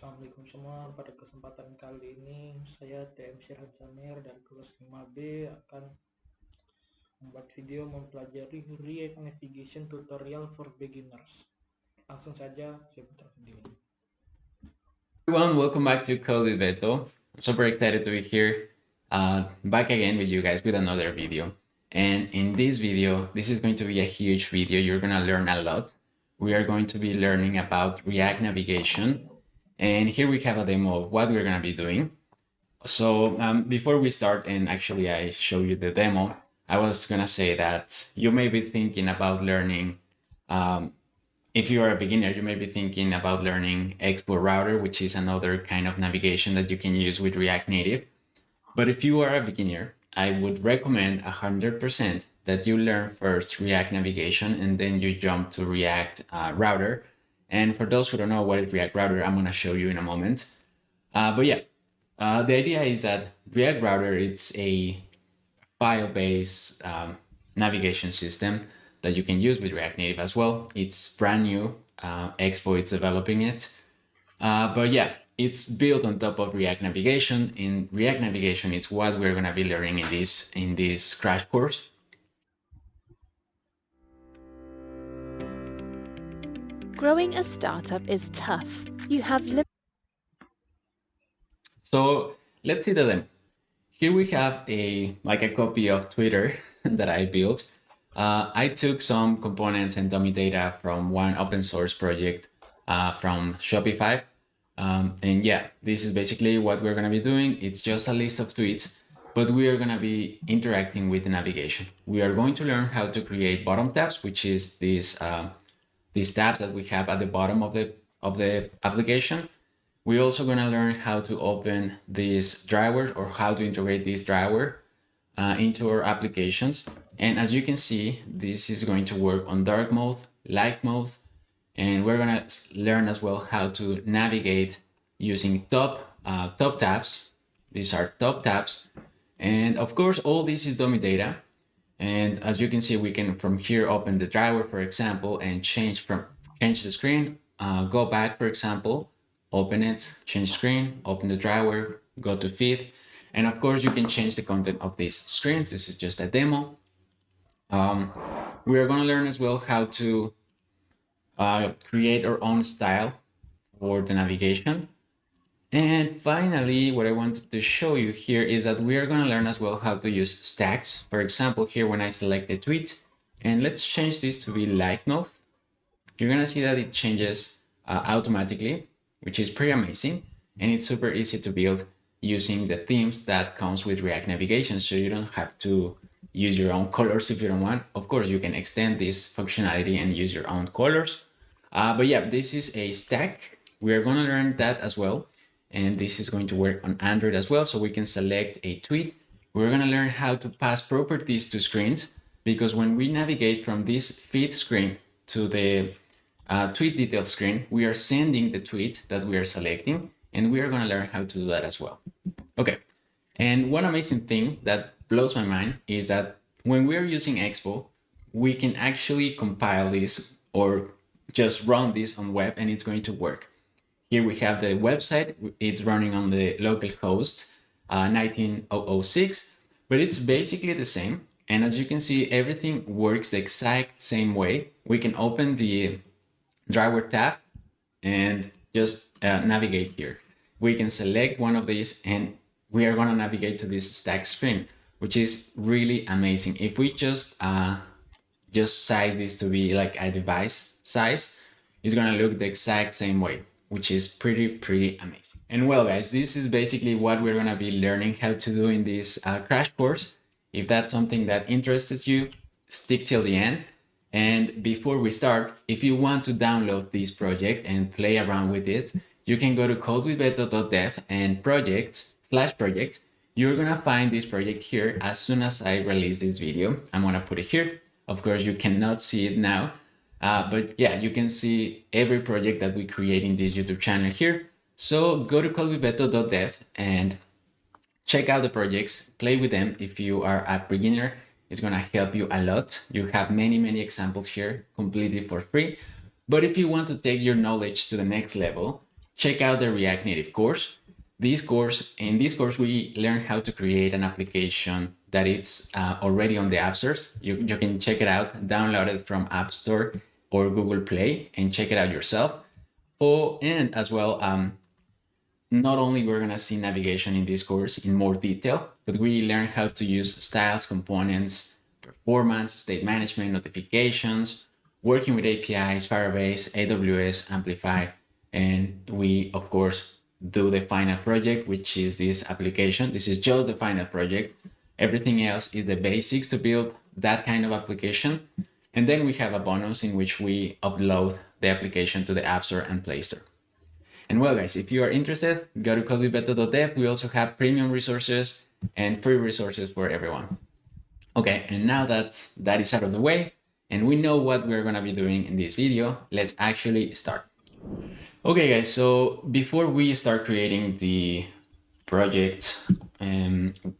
Assalamualaikum semua. Pada kesempatan kali ini saya TM Sirhan SAMIR dari kelas 5B akan membuat video mempelajari React Navigation Tutorial for Beginners. Langsung saja saya putar videonya. Everyone, welcome back to Code with Beto. I'm super excited to be here, back again with you guys with another video. And in this video, this is going to be a huge video. You're going to learn a lot. We are going to be learning about React navigation. And here we have a demo of what we're going to be doing. So before we start, and actually I show you the demo, I was going to say that you may be thinking about learning if you are a beginner, you may be thinking about learning Export Router, which is another kind of navigation that you can use with React Native. But if you are a beginner, I would recommend 100% that you learn first React navigation and then you jump to React Router. And for those who don't know what is React Router, I'm going to show you in a moment. But yeah, the idea is that React Router, it's a file-based navigation system that you can use with React Native as well. It's brand new. Expo is developing it. But yeah, it's built on top of React Navigation. In React Navigation, it's what we're going to be learning in this crash course. Growing a startup is tough. You have So let's see the demo. Here we have a copy of Twitter that I built. I took some components and dummy data from one open source project from Shopify. And yeah, this is basically what we're going to be doing. It's just a list of tweets, but we are going to be interacting with the navigation. We are going to learn how to create bottom tabs, which is these tabs that we have at the bottom of the application. We're also going to learn how to open this driver or how to integrate this driver into our applications. And as you can see, this is going to work on dark mode, light mode, and we're going to learn as well how to navigate using top tabs. These are top tabs. And of course, all this is dummy data. And as you can see, we can from here open the driver, for example, and change the screen, go back, for example, open it, change screen, open the driver, go to feed. And of course, you can change the content of these screens. This is just a demo. We are going to learn as well how to create our own style for the navigation. And finally, what I wanted to show you here is that we are going to learn as well how to use stacks. For example, here when I select the tweet, and let's change this to be light mode, you're going to see that it changes automatically, which is pretty amazing. And it's super easy to build using the themes that comes with React Navigation. So you don't have to use your own colors if you don't want. Of course, you can extend this functionality and use your own colors. But yeah, this is a stack. We are going to learn that as well. And this is going to work on Android as well. So we can select a tweet. We're going to learn how to pass properties to screens, because when we navigate from this feed screen to the tweet details screen, we are sending the tweet that we are selecting, and we are going to learn how to do that as well. Okay. And one amazing thing that blows my mind is that when we are using Expo, we can actually compile this or just run this on web and it's going to work. Here we have the website. It's running on the local host 19006, but it's basically the same. And as you can see, everything works the exact same way. We can open the driver tab and just navigate here. We can select one of these and we are going to navigate to this stack screen, which is really amazing. If we just size this to be like a device size, it's going to look the exact same way, which is pretty amazing. And well, guys, this is basically what we're going to be learning how to do in this crash course. If that's something that interests you, stick till the end. And before we start, if you want to download this project and play around with it, you can go to codewithbeto.dev and project. You're going to find this project here as soon as I release this video. I'm going to put it here. Of course, you cannot see it now. But yeah, you can see every project that we create in this YouTube channel here. So go to codewithbeto.dev and check out the projects, play with them. If you are a beginner, it's going to help you a lot. You have many examples here completely for free. But if you want to take your knowledge to the next level, check out the React Native course. In this course, we learn how to create an application that it's already on the app stores. You can check it out, download it from App Store or Google Play and check it out yourself. And as well, not only we're gonna see navigation in this course in more detail, but we learn how to use styles, components, performance, state management, notifications, working with APIs, Firebase, AWS, Amplify, and we, of course, do the final project, which is this application. This is just the final project. Everything else is the basics to build that kind of application. And then we have a bonus in which we upload the application to the App Store and Play Store. And well, guys, if you are interested, go to codewithbeto.dev. We also have premium resources and free resources for everyone. Okay, and now that that is out of the way, and we know what we're gonna be doing in this video, let's actually start. Okay, guys, so before we start creating the project,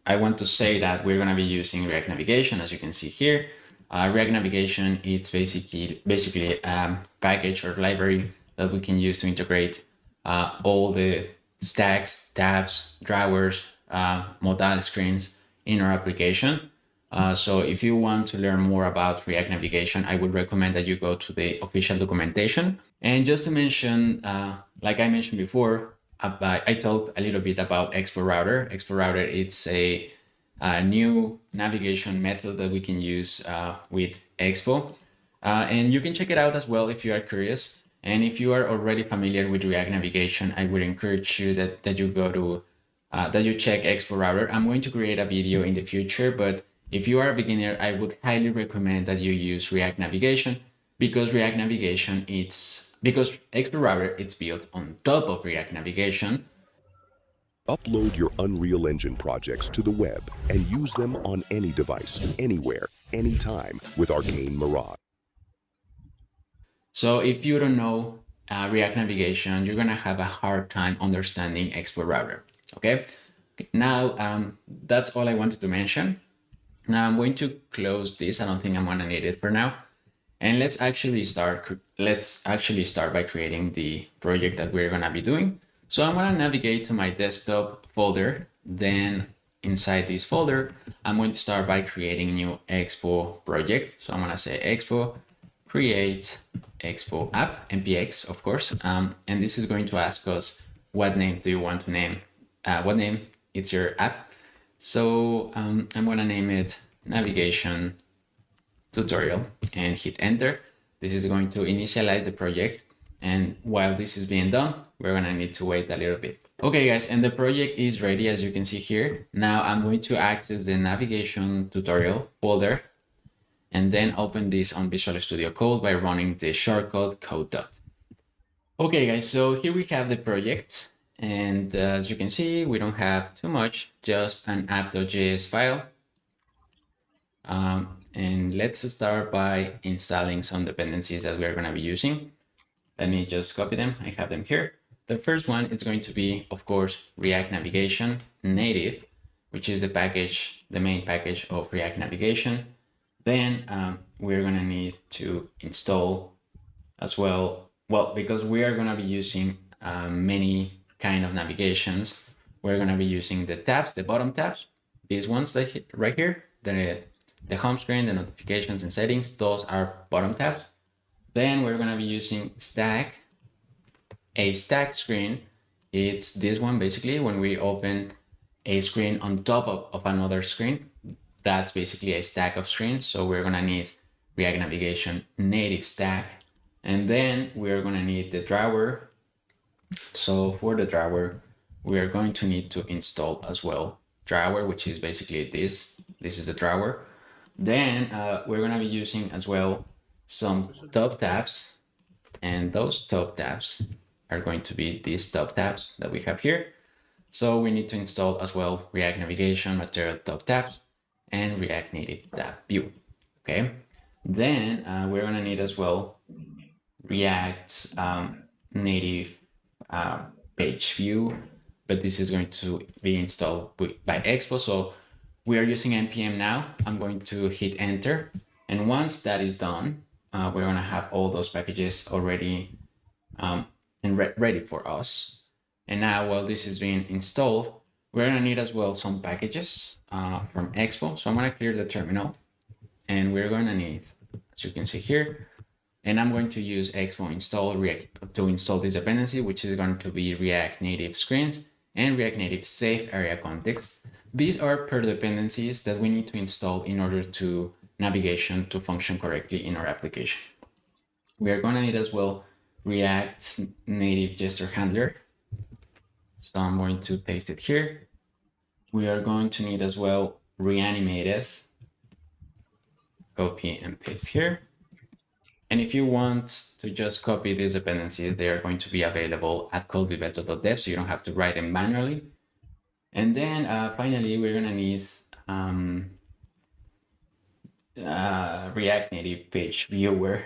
I want to say that we're gonna be using React Navigation, as you can see here. React Navigation, it's basically a package or library that we can use to integrate all the stacks, tabs, drawers, modal screens in our application. So if you want to learn more about React Navigation, I would recommend that you go to the official documentation. And just to mention, like I mentioned before, I talked a little bit about Expo Router. Expo Router, it's a new navigation method that we can use with Expo. And you can check it out as well if you are curious. And if you are already familiar with React Navigation, I would encourage you that you go to, that you check Expo Router. I'm going to create a video in the future, but if you are a beginner, I would highly recommend that you use React Navigation because because Expo Router, it's built on top of React Navigation. Upload your Unreal Engine projects to the web and use them on any device, anywhere, anytime with Arcane Mirage. So if you don't know React Navigation, you're gonna have a hard time understanding Expo Router, okay? Now, that's all I wanted to mention. Now I'm going to close this. I don't think I'm gonna need it for now. And let's actually start by creating the project that we're gonna be doing. So I'm gonna navigate to my desktop folder. Then inside this folder, I'm going to start by creating a new Expo project. So I'm gonna say Expo, create Expo app, npx, of course. And this is going to ask us what name do you want to name, what name it's your app. So I'm gonna name it navigation tutorial and hit enter. This is going to initialize the project. And while this is being done, we're gonna need to wait a little bit. Okay, guys, and the project is ready, as you can see here. Now I'm going to access the navigation tutorial folder and then open this on Visual Studio Code by running the shortcut code. Okay, guys, so here we have the project. And as you can see, we don't have too much, just an app.js file. And let's start by installing some dependencies that we're gonna be using. Let me just copy them. I have them here. The first one is going to be, of course, React Navigation Native, which is the main package of React Navigation. Then we're gonna need to install as well, because we are gonna be using many kind of navigations. We're gonna be using the tabs, the bottom tabs, these ones right here, the home screen, the notifications and settings, those are bottom tabs. Then we're gonna be using stack. A stack screen, it's this one basically. When we open a screen on top of another screen, that's basically a stack of screens. So we're gonna need React Navigation native stack. And then we're gonna need the drawer. So for the drawer, we are going to need to install as well drawer, which is basically this. This is the drawer. Then we're gonna be using as well some top tabs, and those top tabs are going to be these top tabs that we have here. So we need to install as well React Navigation material top tabs and React Native tab view. Okay. Then we're gonna need as well React Native page view, but this is going to be installed by Expo. So we are using npm now. I'm going to hit enter, and once that is done, we're gonna have all those packages already and ready for us. And now while this is being installed, we're gonna need as well some packages from Expo. So I'm gonna clear the terminal, and we're gonna need, as you can see here, and I'm going to use Expo install React to install this dependency, which is going to be React Native Screens and React Native Safe Area Context. These are per dependencies that we need to install in order to navigation to function correctly in our application. We are going to need as well React Native Gesture Handler. So I'm going to paste it here. We are going to need as well Reanimated. Copy and paste here. And if you want to just copy these dependencies, they are going to be available at codeviveto.dev, so you don't have to write them manually. And then finally, we're going to need React Native Page Viewer.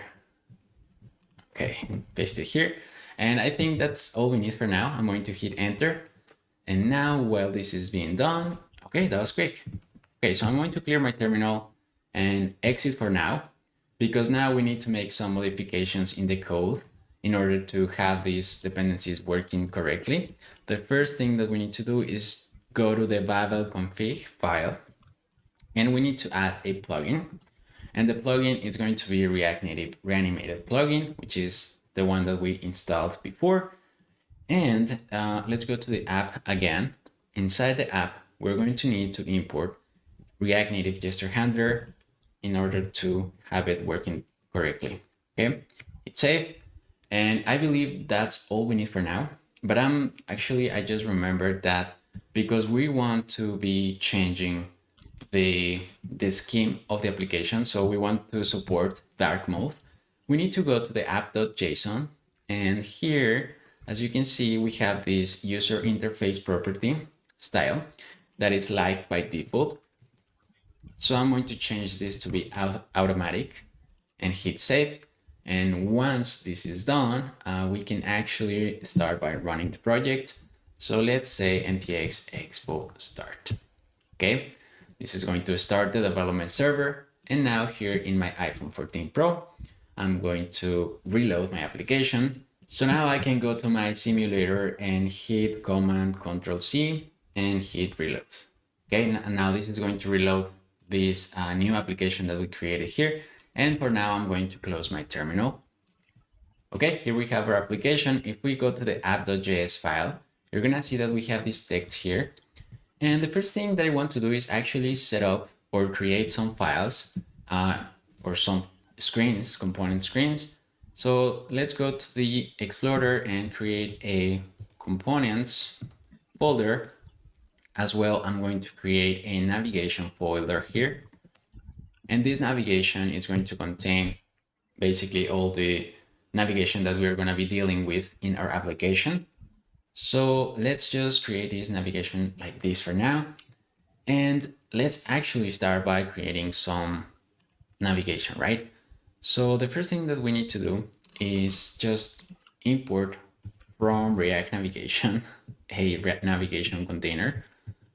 Okay, paste it here. And I think that's all we need for now. I'm going to hit enter. And now while this is being done, okay, that was quick. Okay, so I'm going to clear my terminal and exit for now, because now we need to make some modifications in the code in order to have these dependencies working correctly. The first thing that we need to do is go to the Babel config file, and we need to add a plugin. And the plugin is going to be React Native Reanimated plugin, which is the one that we installed before. And let's go to the app again. Inside the app, we're going to need to import React Native Gesture Handler in order to have it working correctly. Okay, it's safe. And I believe that's all we need for now. But I just remembered that because we want to be changing the scheme of the application, so we want to support dark mode, we need to go to the app.json. And here, as you can see, we have this user interface property style that is live by default. So I'm going to change this to be automatic and hit save. And once this is done, we can actually start by running the project. So let's say npx expo start. Okay, this is going to start the development server. And now here in my iPhone 14 Pro, I'm going to reload my application. So now I can go to my simulator and hit Command Control C and hit reload. Okay, and now this is going to reload this new application that we created here. And for now, I'm going to close my terminal. Okay, here we have our application. If we go to the app.js file, you're gonna see that we have this text here. And the first thing that I want to do is actually set up or create some files or some screens, component screens. So let's go to the Explorer and create a components folder. As well, I'm going to create a navigation folder here. And this navigation is going to contain basically all the navigation that we're going to be dealing with in our application. So let's just create this navigation like this for now. And let's actually start by creating some navigation, right? So the first thing that we need to do is just import from React Navigation a React Navigation container.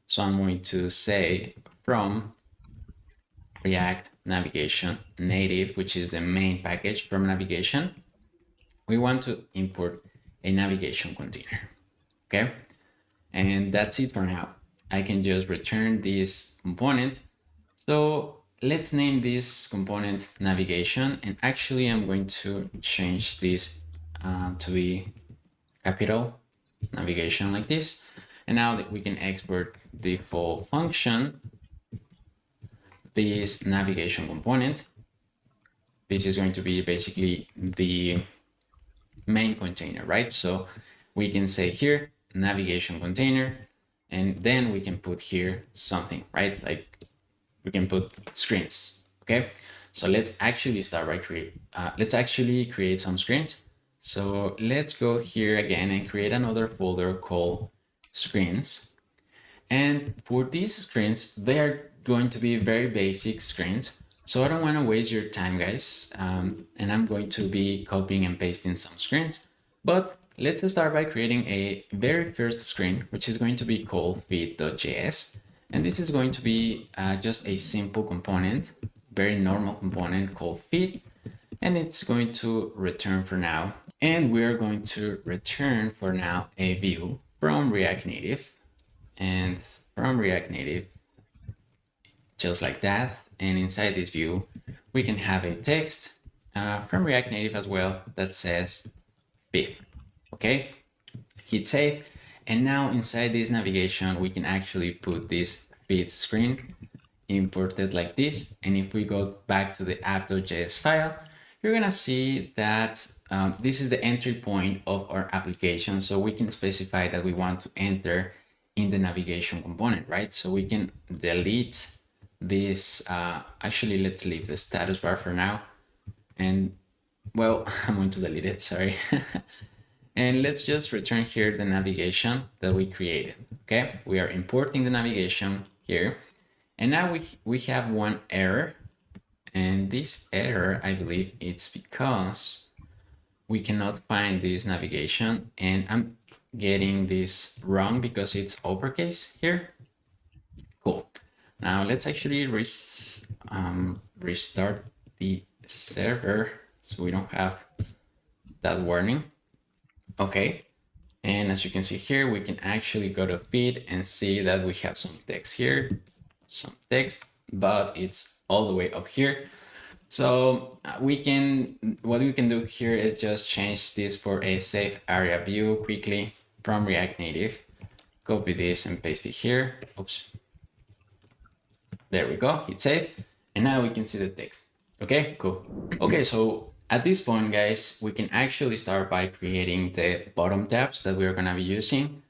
So I'm going to say from React Navigation Native, which is the main package from navigation, we want to import a navigation container. Okay, and that's it for now. I can just return this component. So let's name this component navigation, and actually I'm going to change this to be capital navigation like this. And now that we can export the full function, this navigation component. This is going to be basically the main container, right? So we can say here navigation container, and then we can put here something, right? Like we can put screens. Okay, so let's actually start by create some screens. So let's go here again and create another folder called screens. And for these screens, they are going to be very basic screens. So I don't want to waste your time, guys. And I'm going to be copying and pasting some screens. But let's start by creating a very first screen, which is going to be called feed.js. And this is going to be just a simple component, very normal component called feed. And it's going to return for now And we're going to return for now a view from React Native, and from React Native, just like that. And inside this view, we can have a text from React Native as well that says feed. Okay, hit save. And now inside this navigation, we can actually put this feed screen imported like this. And if we go back to the app.js file, you're gonna see that this is the entry point of our application. So we can specify that we want to enter in the navigation component, right? So we can delete this. Actually, let's leave the status bar for now. And well, I'm going to delete it, sorry. And let's just return here the navigation that we created. Okay, we are importing the navigation here. And now we have one error. And this error, I believe it's because we cannot find this navigation. And I'm getting this wrong because it's uppercase here. Cool. Now let's actually restart the server so we don't have that warning. Okay. And as you can see here, we can actually go to feed and see that we have some text here, but it's all the way up here. So what we can do here is just change this for a safe area view quickly from React Native. Copy this and paste it here. Oops. There we go, hit save. And now we can see the text. Okay, cool. Okay, so at this point, guys, we can actually start by creating the bottom tabs that we're gonna be using.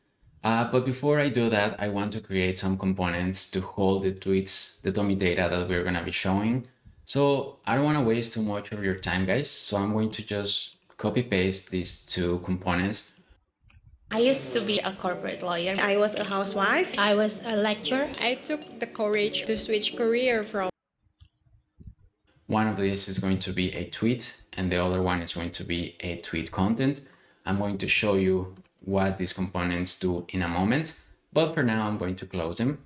But before I do that, I want to create some components to hold the tweets, the dummy data that we're gonna be showing. So I don't wanna waste too much of your time, guys. So I'm going to just copy paste these two components. I used to be a corporate lawyer. I was a housewife. I was a lecturer. I took the courage to switch career from. One of these is going to be a tweet and the other one is going to be a tweet content. I'm going to show you what these components do in a moment, but for now I'm going to close them.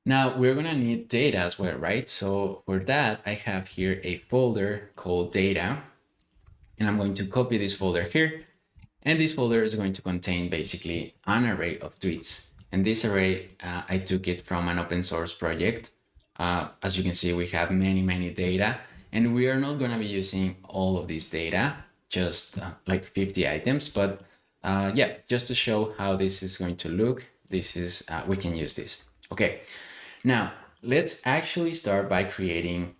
Now we're going to need data as well, right? So for that, I have here a folder called data, and I'm going to copy this folder here. And this folder is going to contain basically an array of tweets. And this array, I took it from an open source project. As you can see, we have many data, and we are not going to be using all of this data, just like 50 items. But yeah, just to show how this is going to look, this is we can use this. Okay, now let's actually start by creating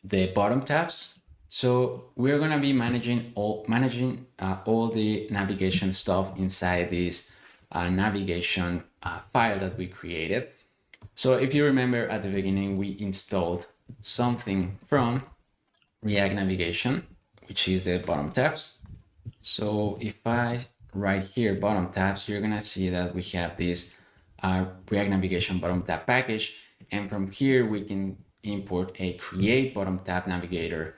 the bottom tabs. So we're going to be managing all the navigation stuff inside this navigation file that we created. So if you remember at the beginning, we installed something from React Navigation, which is the bottom tabs. So if I write here bottom tabs, you're going to see that we have this React Navigation bottom tab package. And from here, we can import a create bottom tab navigator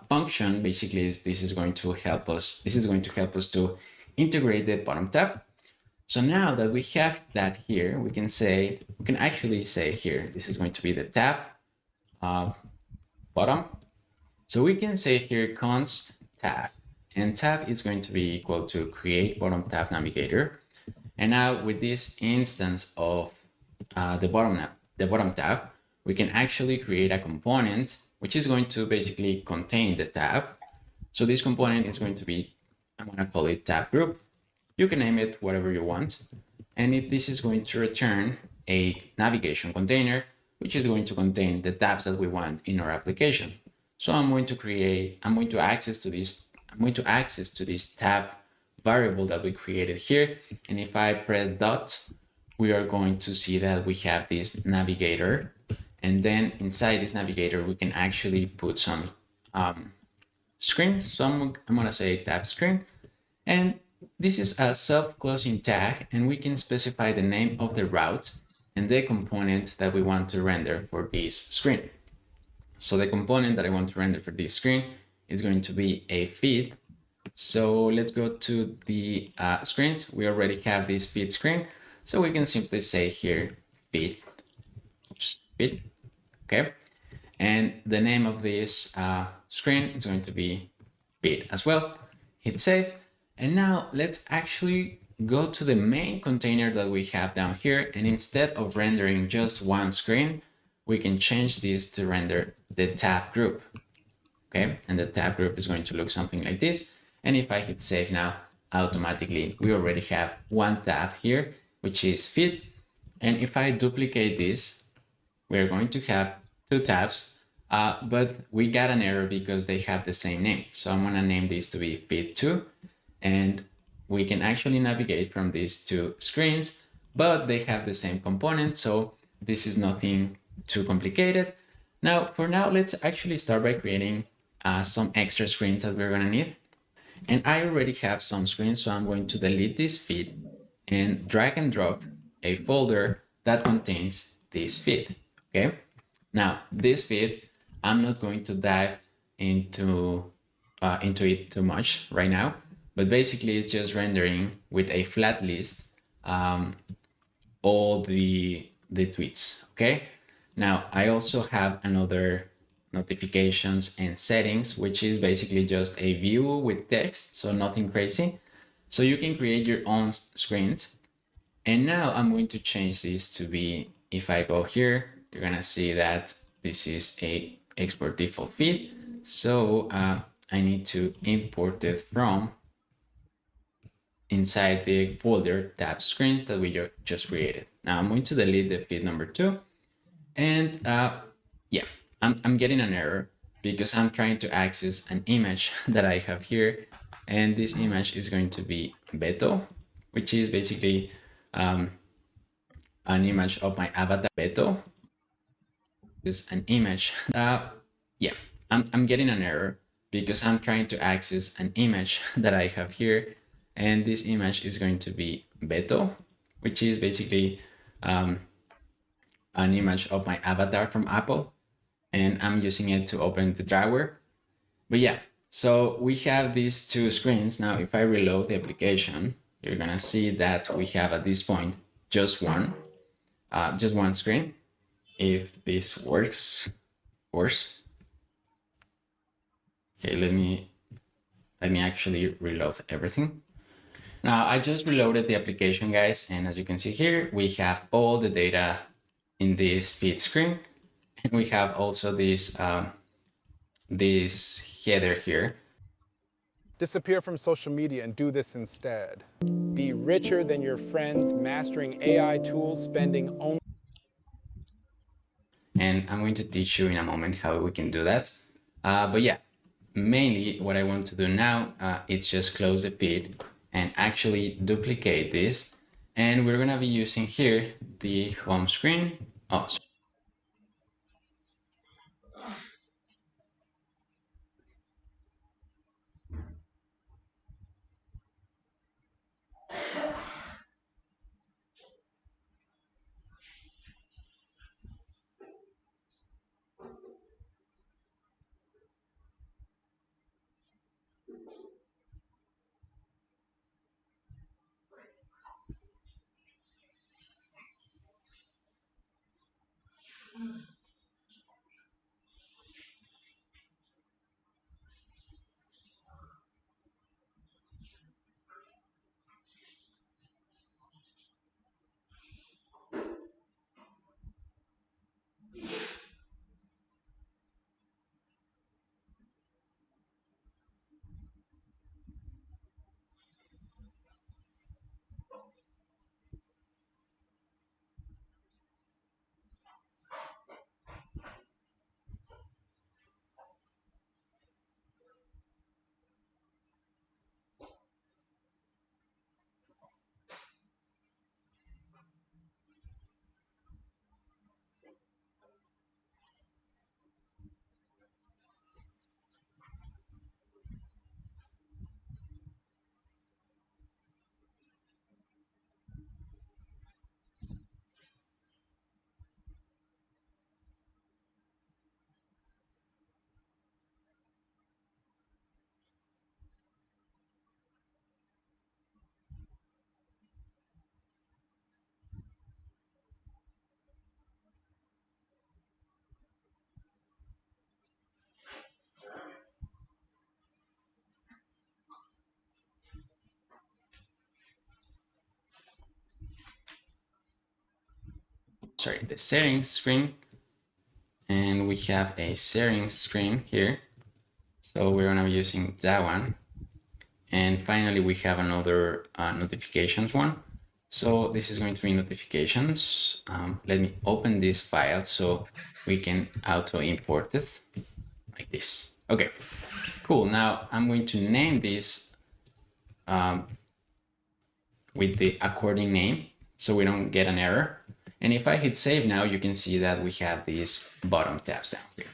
function. Basically, this is going to help us to integrate the bottom tab. So now that we have that here, we can actually say here, this is going to be the tab bottom. So we can say here const tab, and tab is going to be equal to create bottom tab navigator. And now with this instance of the bottom tab, we can actually create a component which is going to basically contain the tab. So this component is going to be, I'm going to call it tab group. You can name it whatever you want. And this is going to return a navigation container, which is going to contain the tabs that we want in our application. So I'm going to access to this tab variable that we created here. And if I press dot, we are going to see that we have this navigator. And then inside this navigator, we can actually put some screens. So I'm going to say tab screen. And this is a self-closing tag, and we can specify the name of the route and the component that we want to render for this screen. So the component that I want to render for this screen is going to be a feed. So let's go to the screens. We already have this feed screen. So we can simply say here feed. Feed. Okay. And the name of this screen is going to be feed as well. hit save. And now let's actually go to the main container that we have down here. And instead of rendering just one screen, we can change this to render the tab group. Okay, and the tab group is going to look something like this. And if I hit save now, automatically we already have one tab here, which is feed. And if I duplicate this, we're going to have two tabs, but we got an error because they have the same name. So I'm going to name this to be feed 2, and we can actually navigate from these two screens, but they have the same component. So this is nothing too complicated. Now, for now, let's actually start by creating some extra screens that we're going to need. And I already have some screens, so I'm going to delete this feed and drag and drop a folder that contains this feed. Okay. Now, this feed, I'm not going to dive into it too much right now, but basically it's just rendering with a flat list all the tweets. Okay. Now, I also have another notifications and settings, which is basically just a view with text, so nothing crazy. So you can create your own screens. And now I'm going to change this to be, if I go here, you're gonna see that this is a export default feed. So I need to import it from inside the folder tab screens that we just created. Now I'm going to delete the feed number 2. And yeah, I'm getting an error because I'm trying to access an image that I have here. And this image is going to be Beto, which is basically an image of my avatar. Beto is an image. Yeah, I'm getting an error because I'm trying to access an image that I have here. And this image is going to be Beto, which is basically an image of my avatar from Apple. And I'm using it to open the drawer. But yeah, so we have these two screens. Now, if I reload the application, you're gonna see that we have at this point just one screen. If this works, of course. Okay, let me actually reload everything. Now I just reloaded the application, guys, and as you can see here, we have all the data in this feed screen, and we have also this this header here. Disappear from social media and do this instead. Be richer than your friends, mastering AI tools, spending only. And I'm going to teach you in a moment how we can do that. But yeah, mainly what I want to do now, it's just close the feed and actually duplicate this. And we're gonna be using here the home screen. Oh, the settings screen, and we have a settings screen here. So we're gonna be using that one. And finally, we have another notifications one. So this is going to be notifications. Let me open this file so we can auto import it like this. Okay, cool. Now I'm going to name this with the according name so we don't get an error. And if I hit save now, you can see that we have these bottom tabs down here.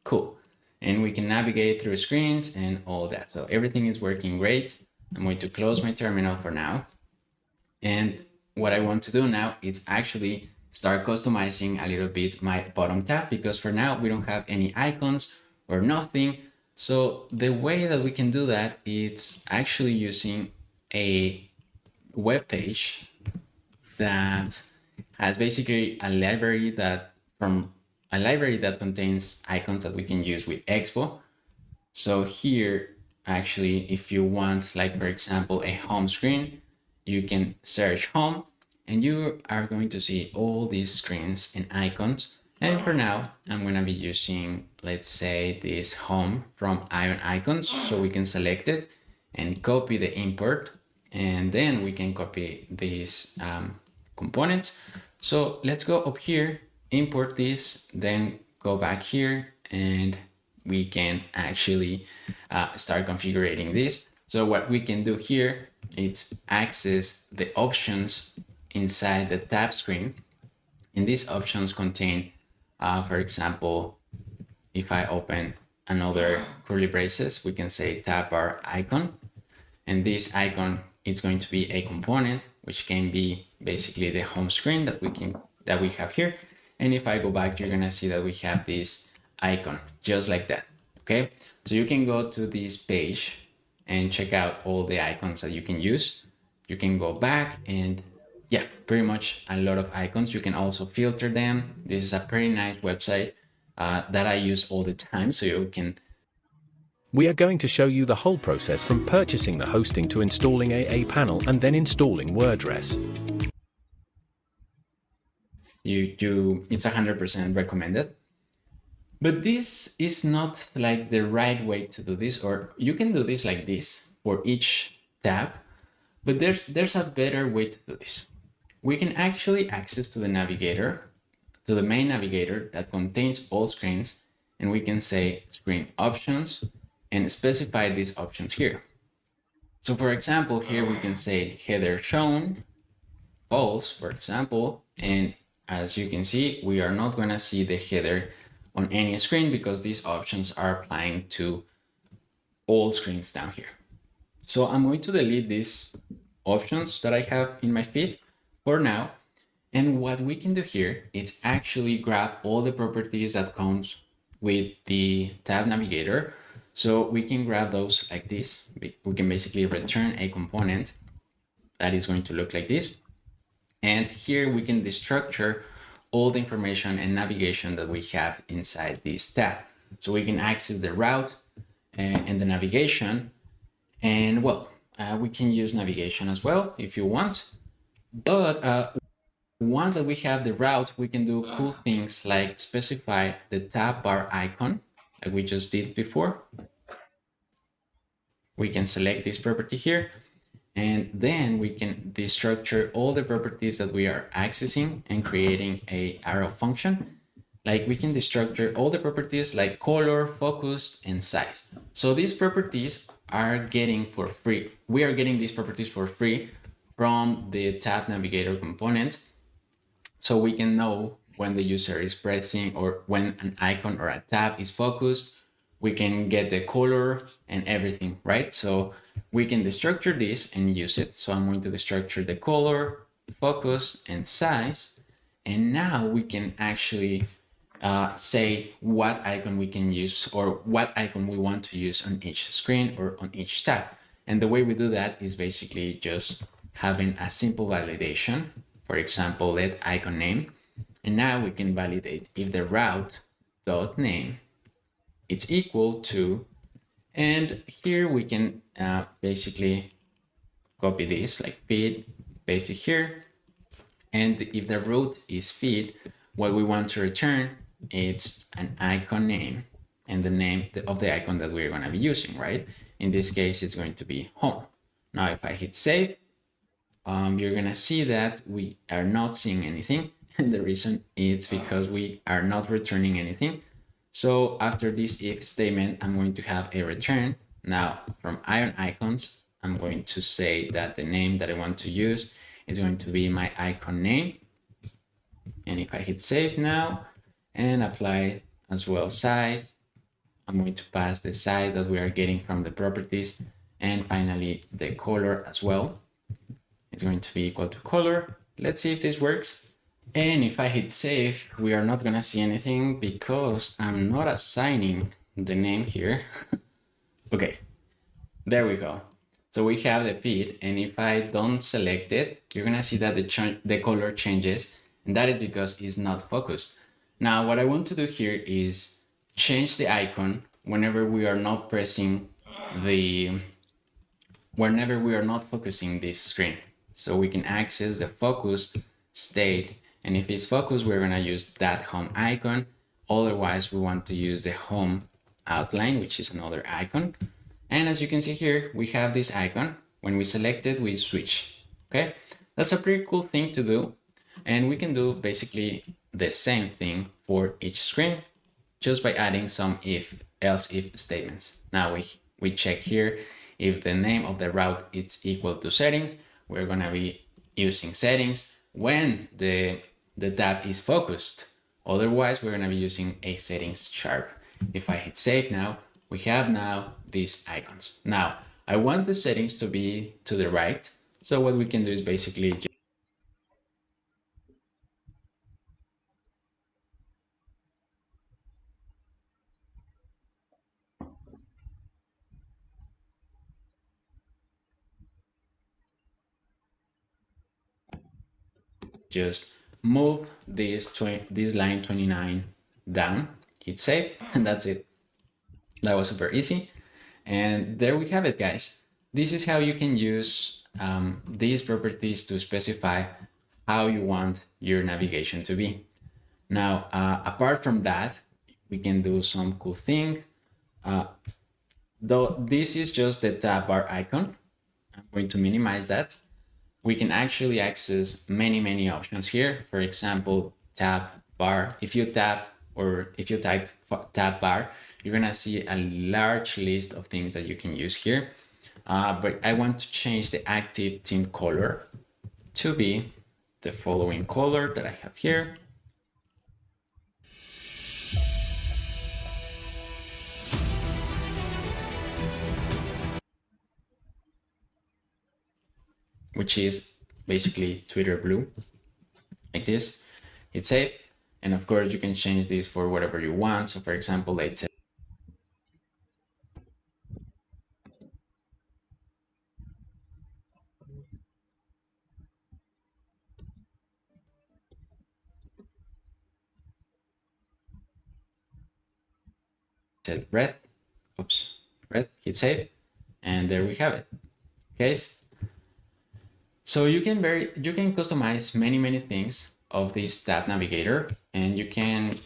Cool. And we can navigate through screens and all that. So everything is working great. I'm going to close my terminal for now. And what I want to do now is actually start customizing a little bit my bottom tab, because for now we don't have any icons or nothing. So the way that we can do that is actually using a web page that has basically a library that contains icons that we can use with Expo. So here, actually, if you want, like for example, a home screen, you can search home and you are going to see all these screens and icons. And for now, I'm going to be using, let's say, this home from Ion Icons. So we can select it and copy the import, and then we can copy these components. So let's go up here, import this, then go back here, and we can actually start configuring this. So what we can do here is access the options inside the tab screen. And these options contain, for example, if I open another curly braces, we can say tab bar icon. And this icon is going to be a component, which can be basically the home screen that we have here. And if I go back, you're gonna see that we have this icon just like that. Okay, so you can go to this page and check out all the icons that you can use. You can go back and yeah, pretty much a lot of icons. You can also filter them. This is a pretty nice website that I use all the time, so you can. We are going to show you the whole process from purchasing the hosting to installing AA panel and then installing WordPress. It's 100% recommended. But this is not like the right way to do this, or you can do this like this for each tab, but there's a better way to do this. We can actually access to the navigator, to the main navigator that contains all screens, and we can say screen options and specify these options here. So for example, here we can say header shown, false, for example, and as you can see, we are not gonna see the header on any screen because these options are applying to all screens down here. So I'm going to delete these options that I have in my feed for now. And what we can do here is actually grab all the properties that comes with the tab navigator. So we can grab those like this. We can basically return a component that is going to look like this. And here we can destructure all the information and navigation that we have inside this tab. So we can access the route and the navigation. And well, we can use navigation as well if you want. But once that we have the route, we can do cool things like specify the tab bar icon like we just did before. We can select this property here, and then we can destructure all the properties that we are accessing and creating a arrow function. Like we can destructure all the properties like color, focus, and size. So these properties are getting for free. We are getting these properties for free from the tab navigator component. So we can know when the user is pressing or when an icon or a tab is focused. We can get the color and everything, right? So we can destructure this and use it. So I'm going to destructure the color, focus, and size. And now we can actually say what icon we can use or what icon we want to use on each screen or on each tab. And the way we do that is basically just having a simple validation. For example, let icon name. And now we can validate if the route dot name it's equal to, and here we can basically copy this like feed, paste it here, And if the root is feed, what we want to return is an icon name and the name of the icon that we're going to be using, right? In this case, it's going to be home. Now, if I hit save, you're going to see that we are not seeing anything. And the reason is because we are not returning anything. So after this if statement, I'm going to have a return. Now, from iron icons, I'm going to say that the name that I want to use is going to be my icon name. And if I hit save now and apply as well size, I'm going to pass the size that we are getting from the properties, and finally the color as well. It's going to be equal to color. Let's see if this works. And if I hit save, we are not going to see anything because I'm not assigning the name here. Okay, there we go. So we have the feed, and if I don't select it, you're going to see that the color changes, and that is because it's not focused. Now, what I want to do here is change the icon whenever we are not focusing this screen. So we can access the focus state, and if it's focused, we're going to use that home icon. Otherwise, we want to use the home outline, which is another icon. And as you can see here, we have this icon. When we select it, we switch. Okay, that's a pretty cool thing to do. And we can do basically the same thing for each screen, just by adding some else if statements. Now we check here if the name of the route is equal to settings. We're going to be using settings when the tab is focused. Otherwise, we're going to be using a settings sharp. If I hit save now, we have now these icons. Now, I want the settings to be to the right. So what we can do is basically just move this line 29 down, hit save, and that's it. That was super easy. And there we have it, guys. This is how you can use these properties to specify how you want your navigation to be. Now, apart from that, we can do some cool thing. Though this is just the tab bar icon, I'm going to minimize that. We can actually access many options here. For example, tab bar. If you tap or if you type tab bar, you're gonna see a large list of things that you can use here. But I want to change the active theme color to be the following color that I have here. Which is basically Twitter blue, like this. Hit save, and of course you can change this for whatever you want. So for example, let's say set red, red, hit save, and there we have it. Okay. So you can customize many things of this tab navigator, and you can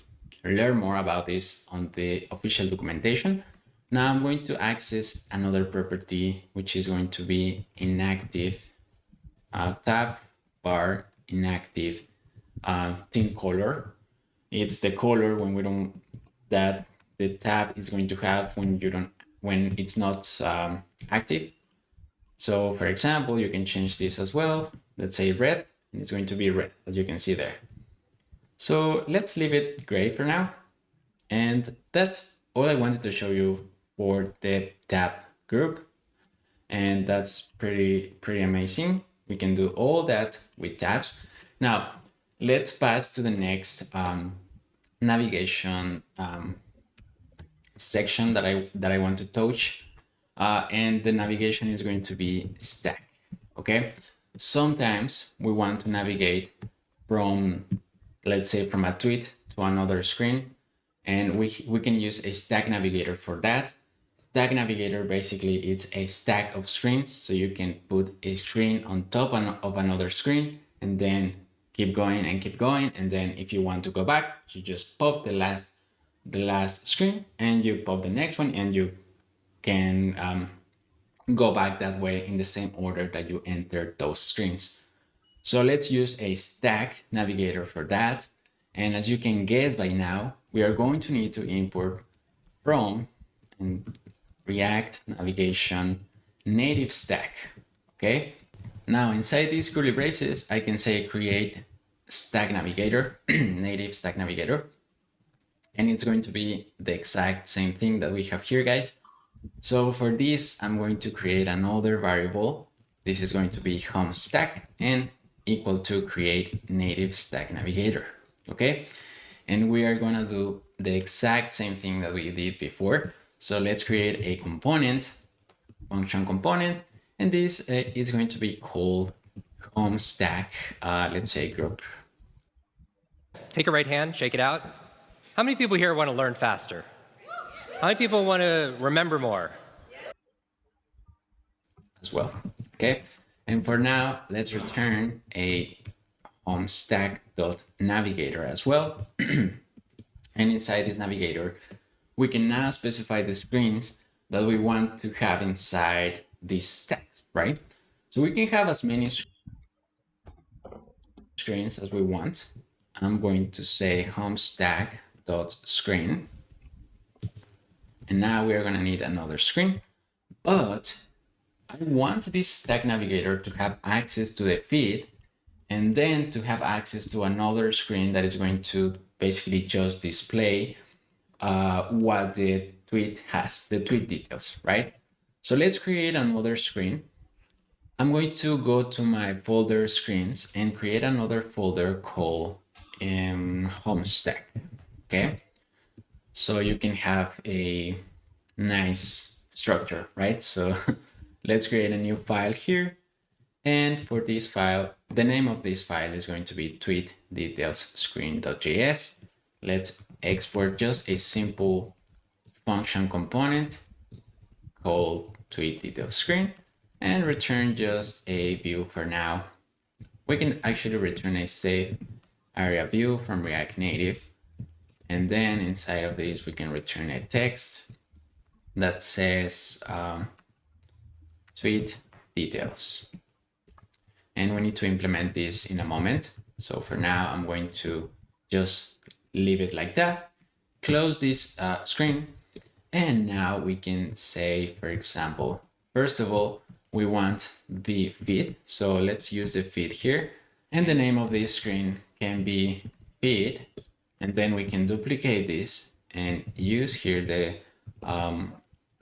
learn more about this on the official documentation. Now I'm going to access another property, which is going to be inactive tab bar inactive theme color. It's the color that the tab is going to have when it's not active. So for example, you can change this as well. Let's say red, and it's going to be red, as you can see there. So let's leave it gray for now. And that's all I wanted to show you for the tab group. And that's pretty amazing. We can do all that with tabs. Now, let's pass to the next navigation section that I want to touch. And the navigation is going to be stack. Okay, sometimes we want to navigate from, let's say, from a tweet to another screen, and we can use a stack navigator for that. Stack navigator basically it's a stack of screens, so you can put a screen on top of another screen and then keep going and keep going. And then if you want to go back, you just pop the last screen and you pop the next one, and you can go back that way in the same order that you entered those screens. So let's use a stack navigator for that. And as you can guess by now, we are going to need to import from and React navigation native stack. Okay. Now inside these curly braces, I can say create stack navigator, native stack navigator. And it's going to be the exact same thing that we have here, guys. So for this, I'm going to create another variable. This is going to be home stack and equal to create native stack navigator. Okay. And we are going to do the exact same thing that we did before. So let's create a component, function component, and this is going to be called home stack, let's say group. Take a right hand, shake it out. How many people here want to learn faster? How many people want to remember more? As well, okay? And for now, let's return a home stack.navigator as well. And inside this navigator, we can now specify the screens that we want to have inside this stack, right? So we can have as many screens as we want. I'm going to say home stack.screen. And now we are going to need another screen, but I want this stack navigator to have access to the feed and then to have access to another screen that is going to basically just display what the tweet has, the tweet details, right? So let's create another screen. I'm going to go to my folder screens and create another folder called home stack, okay? So you can have a nice structure, right? So let's create a new file here. And for this file, the name of this file is going to be tweet details screen.js. Let's export just a simple function component called tweet details screen and return just a view for now. We can actually return a save area view from React Native. And then inside of this, we can return a text that says tweet details. And we need to implement this in a moment. So for now, I'm going to just leave it like that, close this screen. And now we can say, for example, first of all, we want the feed. So let's use the feed here. And the name of this screen can be feed. And then we can duplicate this and use here the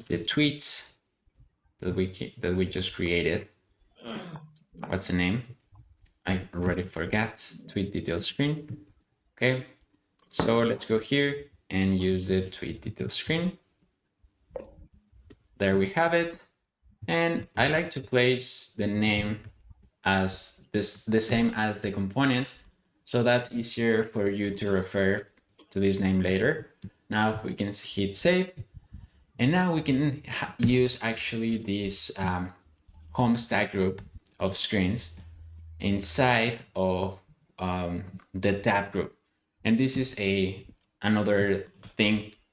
tweets that we just created. What's the name? I already forgot. Tweet details screen. Okay, so let's go here and use the tweet details screen. There we have it. And I like to place the name as the same as the component. So that's easier for you to refer to this name later. Now we can hit save. And now we can use actually this home stack group of screens inside of the tab group. And this is another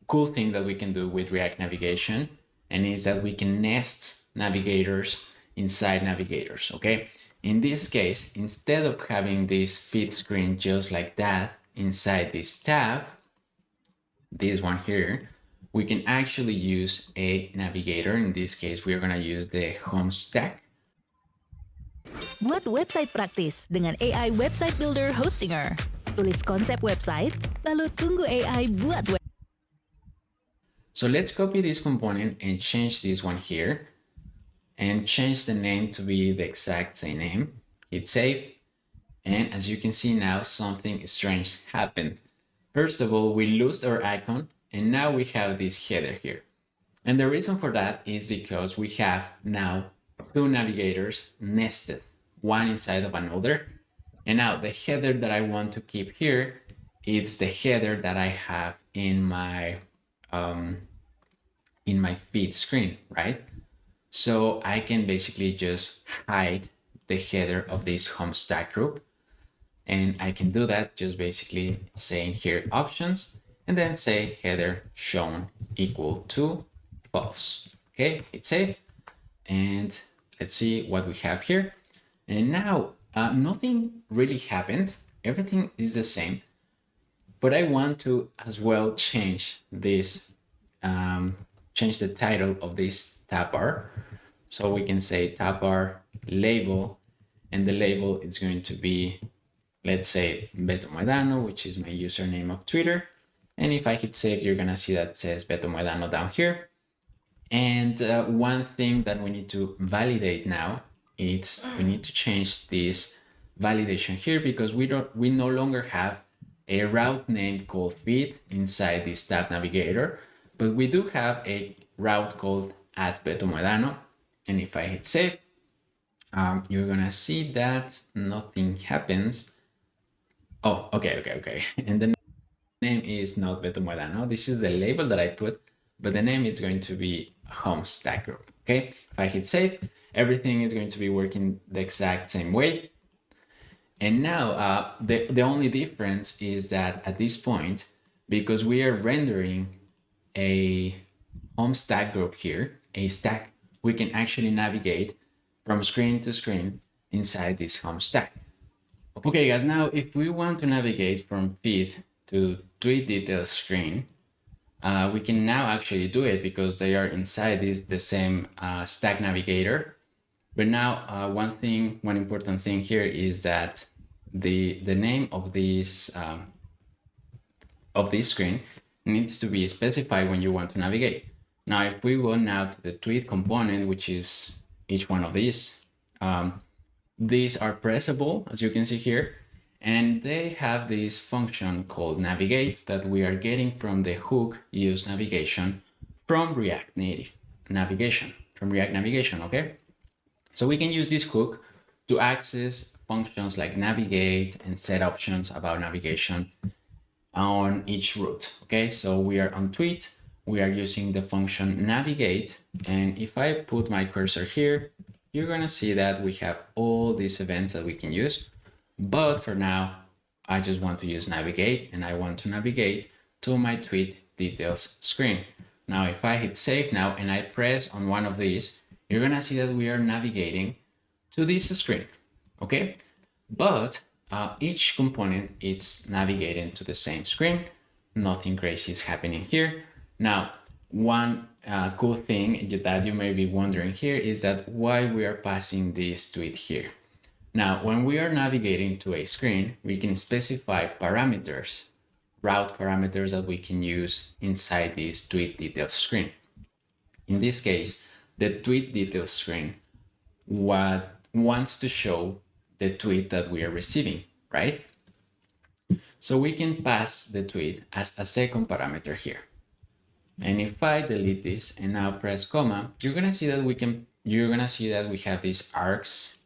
cool thing that we can do with React navigation, and is that we can nest navigators inside navigators, okay? In this case, instead of having this feed screen just like that inside this tab, this one here, we can actually use a navigator. In this case, we are going to use the home stack. Buat website praktis dengan AI Website Builder Hostinger. Tulis konsep website, lalu tunggu AI buat web. So let's copy this component and change this one here. And change the name to be the exact same name. Hit save. And as you can see now, something strange happened. First of all, we lost our icon, and now we have this header here. And the reason for that is because we have now two navigators nested, one inside of another. And now the header that I want to keep here is the header that I have in my feed screen, right? So I can basically just hide the header of this home stack group. And I can do that just basically saying here options and then say header shown equal to false. Okay, it's safe. And let's see what we have here. And now nothing really happened. Everything is the same. But I want to as well change this, change the title of this tab bar. So we can say tab bar label, and the label is going to be, let's say, Beto Moedano, which is my username of Twitter. And if I hit save, you're gonna see that it says Beto Moedano down here. And one thing that we need to validate now is we need to change this validation here, because we no longer have a route name called feed inside this tab navigator, but we do have a route called @BetoMoedano. And if I hit save, you're gonna see that nothing happens. Oh, okay. And the name is not Beto Moedano. This is the label that I put, but the name is going to be home stack group. Okay, if I hit save, everything is going to be working the exact same way. And now the only difference is that at this point, because we are rendering a home stack group here, a stack, we can actually navigate from screen to screen inside this home stack. Okay guys, now if we want to navigate from feed to tweet details screen, we can now actually do it because they are inside the same stack navigator. But now one important thing here is that the name of this screen needs to be specified when you want to navigate. Now, if we go now to the tweet component, which is each one of these are pressable, as you can see here, and they have this function called navigate that we are getting from the hook use navigation from React Native navigation, okay? So we can use this hook to access functions like navigate and set options about navigation on each route, okay? So we are on tweet, we are using the function navigate, and if I put my cursor here, you're gonna see that we have all these events that we can use. But for now, I just want to use navigate, and I want to navigate to my tweet details screen. Now, if I hit save now and I press on one of these, you're gonna see that we are navigating to this screen, okay? But each component is navigating to the same screen. Nothing crazy is happening here. Now, one cool thing that you may be wondering here is that why we are passing this tweet here. Now, when we are navigating to a screen, we can specify parameters, route parameters that we can use inside this tweet details screen. In this case, the tweet details screen wants to show the tweet that we are receiving, right? So we can pass the tweet as a second parameter here. And if I delete this and now press comma, you're gonna see that we have these args,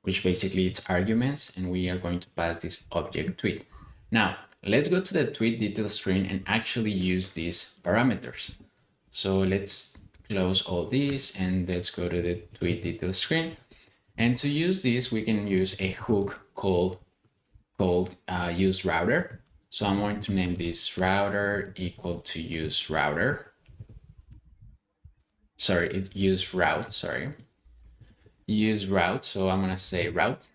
which basically it's arguments, and we are going to pass this object tweet. Now, let's go to the tweet details screen and actually use these parameters. So let's close all these and let's go to the tweet details screen. And to use this, we can use a hook called use router. So I'm going to name this router equal to use router. Sorry, it's use route, use route. So I'm gonna say route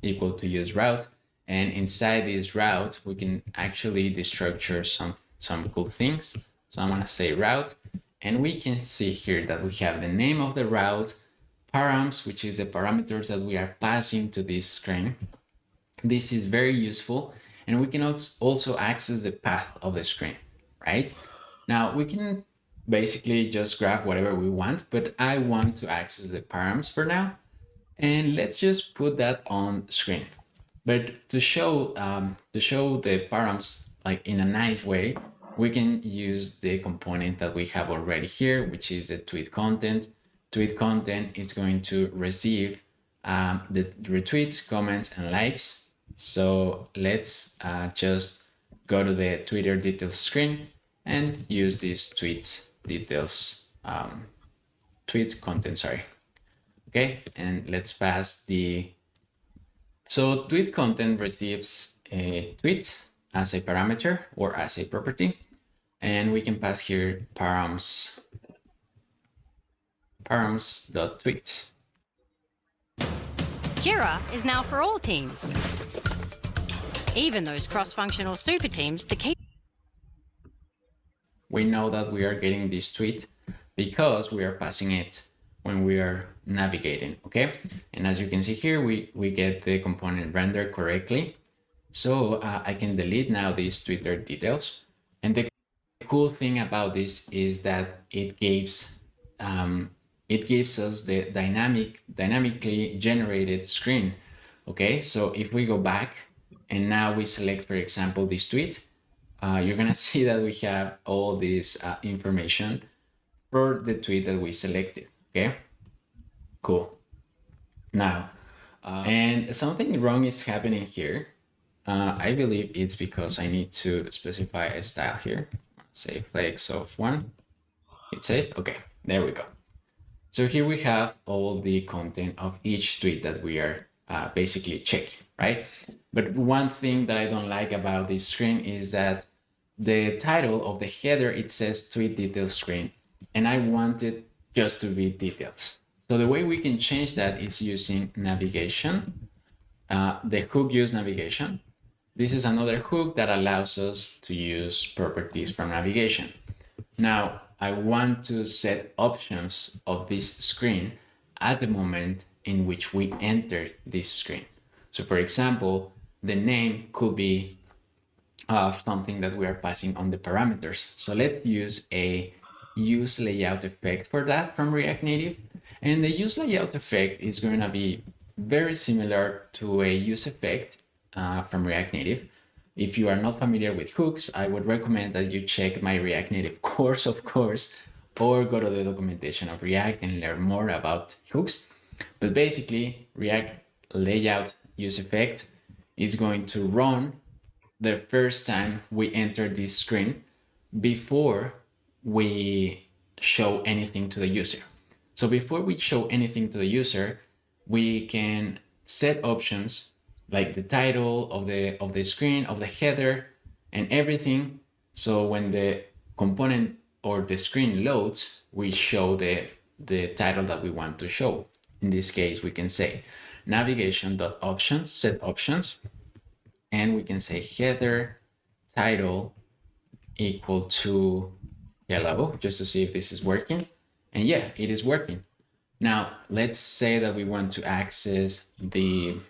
equal to use route. And inside this route, we can actually destructure some cool things. So I'm gonna say route, and we can see here that we have the name of the route, params, which is the parameters that we are passing to this screen. This is very useful, and we can also access the path of the screen, right? Now we can basically just grab whatever we want, but I want to access the params for now, and let's just put that on screen. But to show the params like in a nice way, we can use the component that we have already here, which is the tweet content. Tweet content is going to receive the retweets, comments, and likes. So let's just go to the Twitter details screen and use this tweet details, tweet content, sorry. Okay, and let's pass the So tweet content receives a tweet as a parameter or as a property, and we can pass here params.tweet. Jira is now for all teams. Even those cross-functional super teams, the key. We know that we are getting this tweet because we are passing it when we are navigating, okay? And as you can see here, we get the component rendered correctly. So I can delete now these Twitter details. And the cool thing about this is that it gives us the dynamically generated screen, okay? So if we go back and now we select, for example, this tweet, you're gonna see that we have all this information for the tweet that we selected, okay? Cool. Now, and something wrong is happening here. I believe it's because I need to specify a style here. Say flex of 1. Hit save. Okay, there we go. So here we have all the content of each tweet that we are basically checking, right? But one thing that I don't like about this screen is that the title of the header, it says tweet details screen, and I want it just to be details. So the way we can change that is using navigation, the hook use navigation. This is another hook that allows us to use properties from navigation. Now, I want to set options of this screen at the moment in which we enter this screen. So for example, the name could be something that we are passing on the parameters. So let's use a use layout effect for that from React Native. And the use layout effect is going to be very similar to a use effect from React Native. If you are not familiar with hooks, I would recommend that you check my React Native course, of course, or go to the documentation of React and learn more about hooks. But basically, React layout use effect is going to run the first time we enter this screen before we show anything to the user. So before we show anything to the user, we can set options like the title of the screen, of the header, and everything. So when the component or the screen loads, we show the title that we want to show. In this case, we can say navigation.options, set options, and we can say header title equal to hello, just to see if this is working. And yeah, it is working. Now, let's say that we want to access the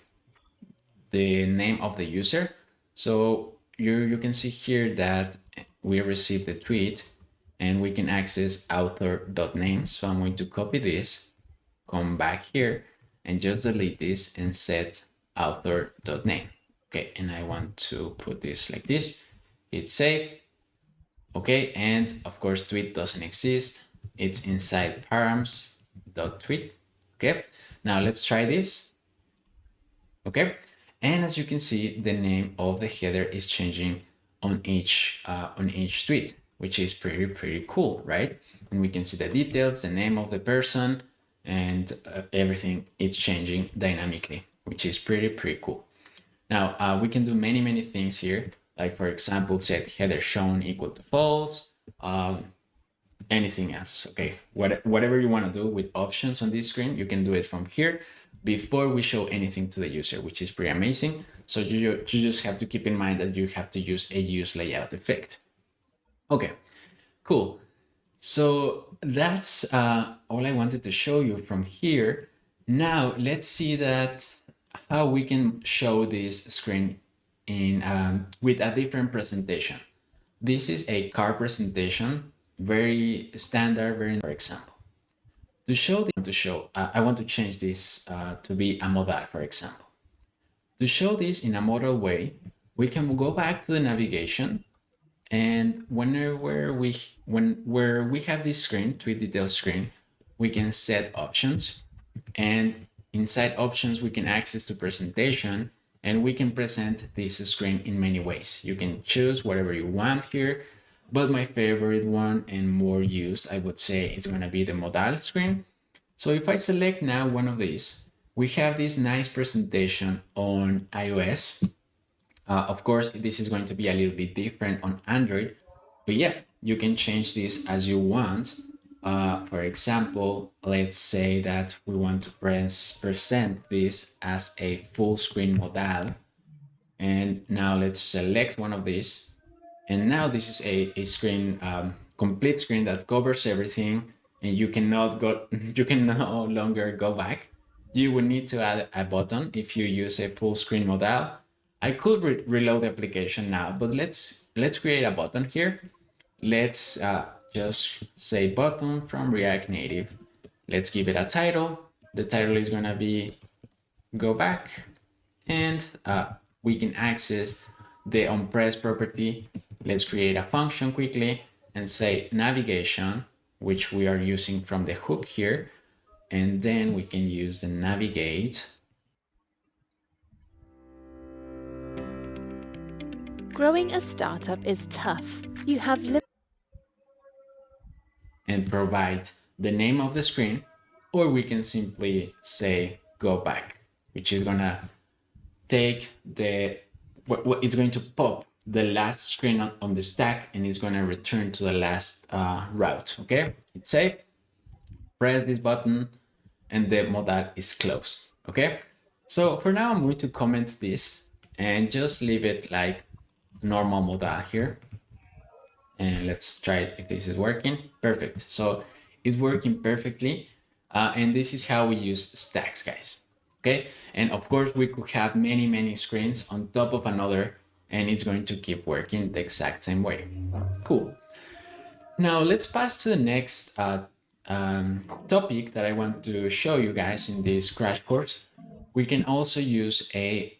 name of the user. So you can see here that we received the tweet and we can access author.name. So I'm going to copy this, come back here and just delete this and set author.name. Okay, and I want to put this like this, hit save. Okay, and of course tweet doesn't exist. It's inside params.tweet. Okay, now let's try this. Okay, and as you can see, the name of the header is changing on each tweet, which is pretty cool, right? And we can see the details, the name of the person, and everything is changing dynamically, which is pretty cool. Now we can do many things here, like for example, set header shown equal to false, anything else. Okay, whatever you want to do with options on this screen, you can do it from here before we show anything to the user, which is pretty amazing. So you just have to keep in mind that you have to use a use layout effect. Okay, cool. So that's all I wanted to show you from here. Now let's see how we can show this screen in with a different presentation. This is a card presentation, very standard, for example. I want to change this to be a modal, for example. To show this in a modal way, we can go back to the navigation, and where we have this screen, tweet details screen, we can set options, and inside options we can access to presentation, and we can present this screen in many ways. You can choose whatever you want here, but my favorite one and more used, I would say, it's going to be the modal screen. So if I select now one of these, we have this nice presentation on iOS. Of course, this is going to be a little bit different on Android, but yeah, you can change this as you want. For example, let's say that we want to present this as a full screen modal. And now let's select one of these. And now this is a screen, complete screen that covers everything, and you can no longer go back. You will need to add a button if you use a full screen modal. I could reload the application now, but let's create a button here. Let's just say button from React Native. Let's give it a title. The title is gonna be go back, and we can access the onPress property. Let's create a function quickly and say navigation, which we are using from the hook here. And then we can use the navigate. Growing a startup is tough. You have and provide the name of the screen, or we can simply say go back, which is gonna take it's going to pop the last screen on the stack, and it's going to return to the last route. Okay, hit save, press this button, and the modal is closed. Okay, so for now I'm going to comment this and just leave it like normal modal here, and let's try it if this is working. Perfect. So it's working perfectly, and this is how we use stacks, guys. Okay, and of course we could have many screens on top of another, and it's going to keep working the exact same way. Cool. Now let's pass to the next topic that I want to show you guys in this crash course. We can also use a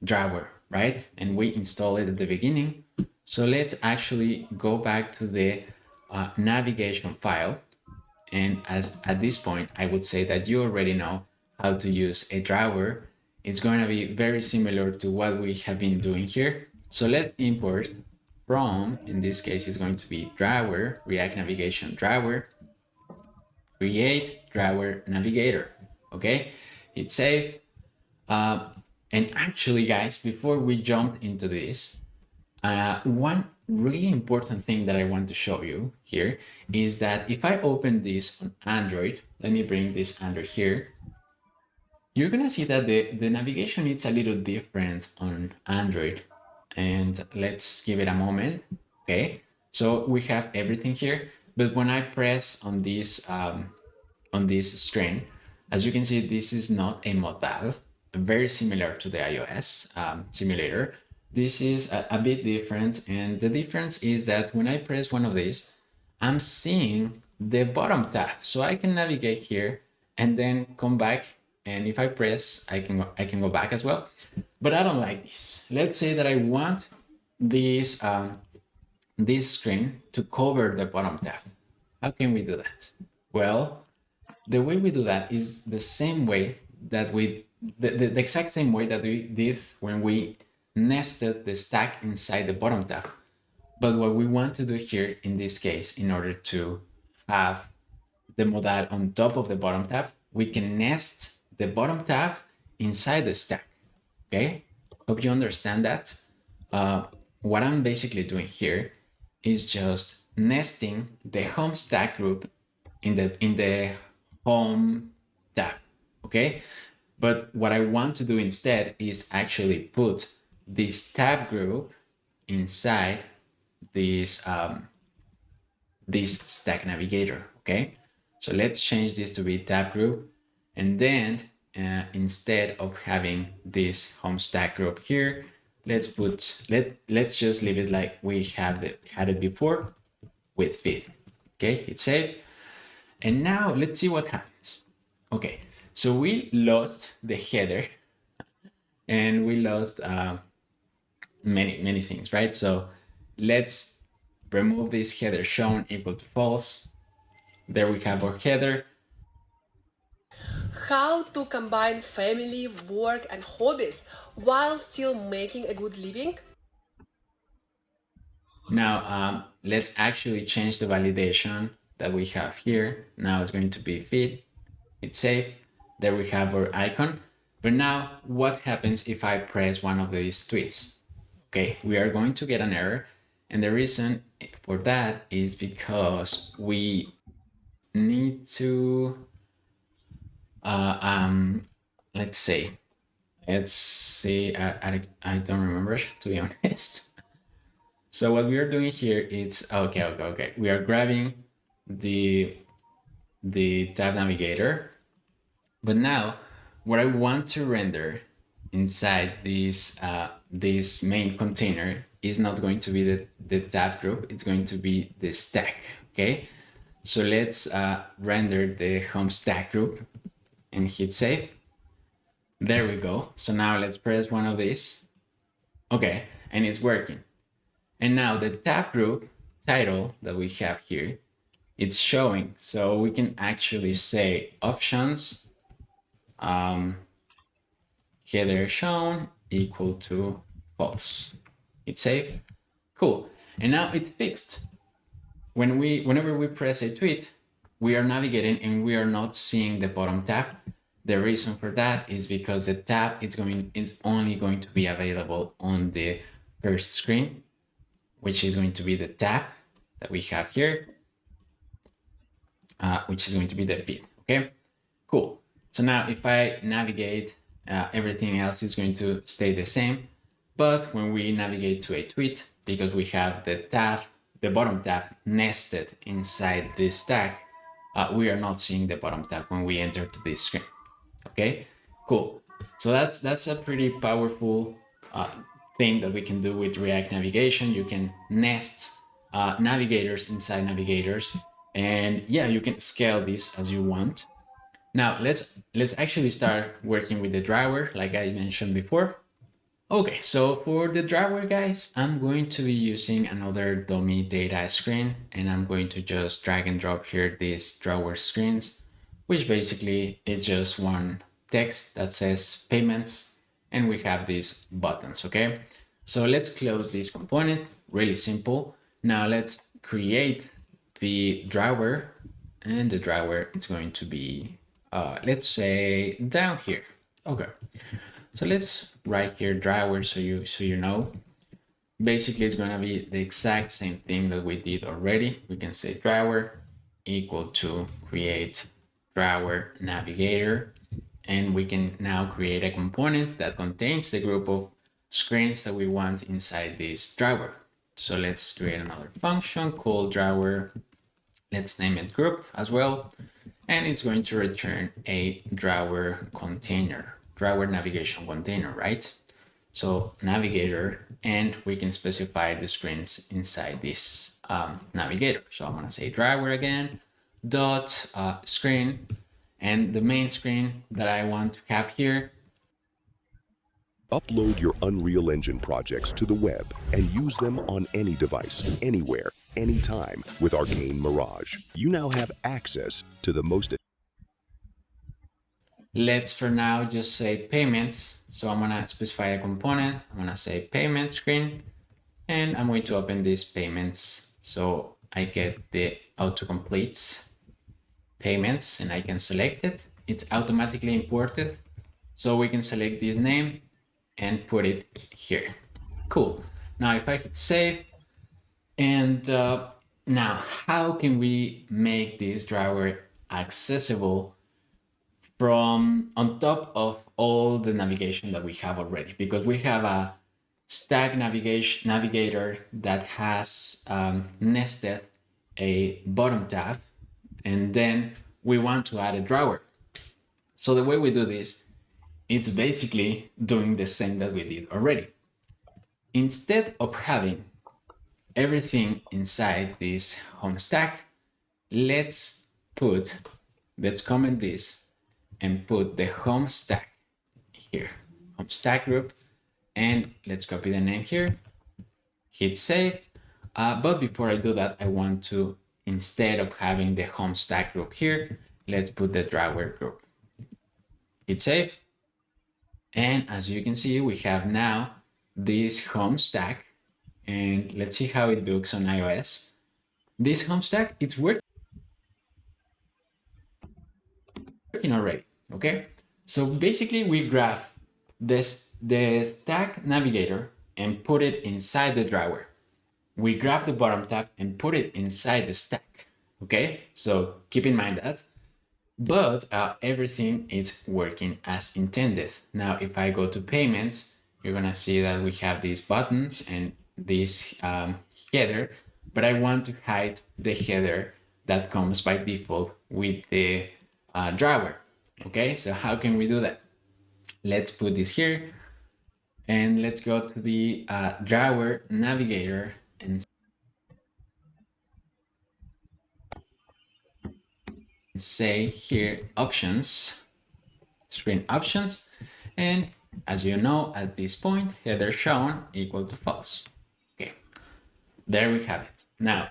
driver, right? And we install it at the beginning. So let's actually go back to the navigation file. And at this point, I would say that you already know how to use a driver. It's going to be very similar to what we have been doing here. So let's import from, in this case, it's going to be driver, React Navigation driver, create driver navigator. Okay, hit save. And actually, guys, before we jump into this, one really important thing that I want to show you here is that if I open this on Android, let me bring this Android here, you're gonna see that the navigation is a little different on Android. And let's give it a moment. Okay, so we have everything here, but when I press on this screen, as you can see, this is not a modal, very similar to the iOS simulator. This is a bit different, and the difference is that when I press one of these, I'm seeing the bottom tab, so I can navigate here and then come back, and if I press, I can go back as well. But I don't like this. Let's say that I want this this screen to cover the bottom tab. How can we do that? Well, the way we do that is the same way that the exact same way that we did when we nested the stack inside the bottom tab. But what we want to do here in this case, in order to have the modal on top of the bottom tab, we can nest the bottom tab inside the stack. Okay, hope you understand that. What I'm basically doing here is just nesting the home stack group in the home tab. Okay, but what I want to do instead is actually put this tab group inside this this stack navigator. Okay, so let's change this to be tab group, and then instead of having this home stack group here, let's just leave it like we had it before with feed. Okay, hit save, and now let's see what happens. Okay, so we lost the header and we lost many things, right? So let's remove this header shown equal to false. There we have our header. How to combine family, work, and hobbies while still making a good living? Now let's actually change the validation that we have here. Now it's going to be feed. Hit save. There we have our icon. But now what happens if I press one of these tweets? Okay, we are going to get an error. And the reason for that is because we need to, let's see, I don't remember, to be honest. So what we are doing here is, okay. We are grabbing the tab navigator, but now what I want to render inside this main container is not going to be the tab group, it's going to be the stack, okay? So let's render the home stack group and hit save. There we go. So now let's press one of these. Okay, and it's working. And now the tab group title that we have here, it's showing. So we can actually say options, header shown equal to false. Hit save. Cool. And now it's fixed. Whenever we press a tweet, we are navigating and we are not seeing the bottom tab. The reason for that is because the tab is only going to be available on the first screen, which is going to be the tab that we have here, which is going to be the pin. Okay, cool. So now if I navigate, everything else is going to stay the same. But when we navigate to a tweet, because we have the tab, the bottom tab nested inside this stack, we are not seeing the bottom tab when we enter to this screen. Okay, cool. So that's a pretty powerful thing that we can do with React navigation. You can nest navigators inside navigators, and yeah, you can scale this as you want. Now let's actually start working with the drawer, like I mentioned before. Okay, so for the drawer, guys, I'm going to be using another dummy data screen, and I'm going to just drag and drop here these drawer screens, which basically is just one text that says payments, and we have these buttons, okay? So let's close this component, really simple. Now let's create the drawer, and the drawer is going to be, let's say down here. Okay, so let's write here drawer so you know. Basically, it's gonna be the exact same thing that we did already. We can say drawer equal to create drawer navigator, and we can now create a component that contains the group of screens that we want inside this drawer. So let's create another function called drawer. Let's name it group as well, and it's going to return a drawer container, drawer navigation container, right? So navigator, and we can specify the screens inside this navigator. So I'm gonna say drawer again, dot screen, and the main screen that I want to have here. Upload your Unreal Engine projects to the web and use them on any device, anywhere, anytime with Arcane Mirage. You now have access to the most... Let's for now just say payments. So I'm gonna specify a component. I'm gonna say payment screen, and I'm going to open this payments. So I get the autocomplete payments, and I can select it. It's automatically imported. So we can select this name and put it here. Cool. Now if I hit save, and now how can we make this drawer accessible from on top of all the navigation that we have already? Because we have a stack navigator that has nested a bottom tab, and then we want to add a drawer. So the way we do this, it's basically doing the same that we did already. Instead of having everything inside this home stack, let's comment this and put the home stack here, home stack group, and let's copy the name here, hit save. But before I do that, I want to, instead of having the home stack group here, let's put the drawer group. Hit save. And as you can see, we have now this home stack, and let's see how it looks on iOS. This home stack, it's working already. Okay, so basically we grab the stack navigator and put it inside the drawer. We grab the bottom tab and put it inside the stack. Okay, so keep in mind that. But everything is working as intended. Now, if I go to payments, you're gonna see that we have these buttons and this header, but I want to hide the header that comes by default with the drawer. Okay, so how can we do that? Let's put this here and let's go to the drawer navigator and say here options, screen options, and as you know, at this point, header shown equal to false. Okay, there we have it. Now,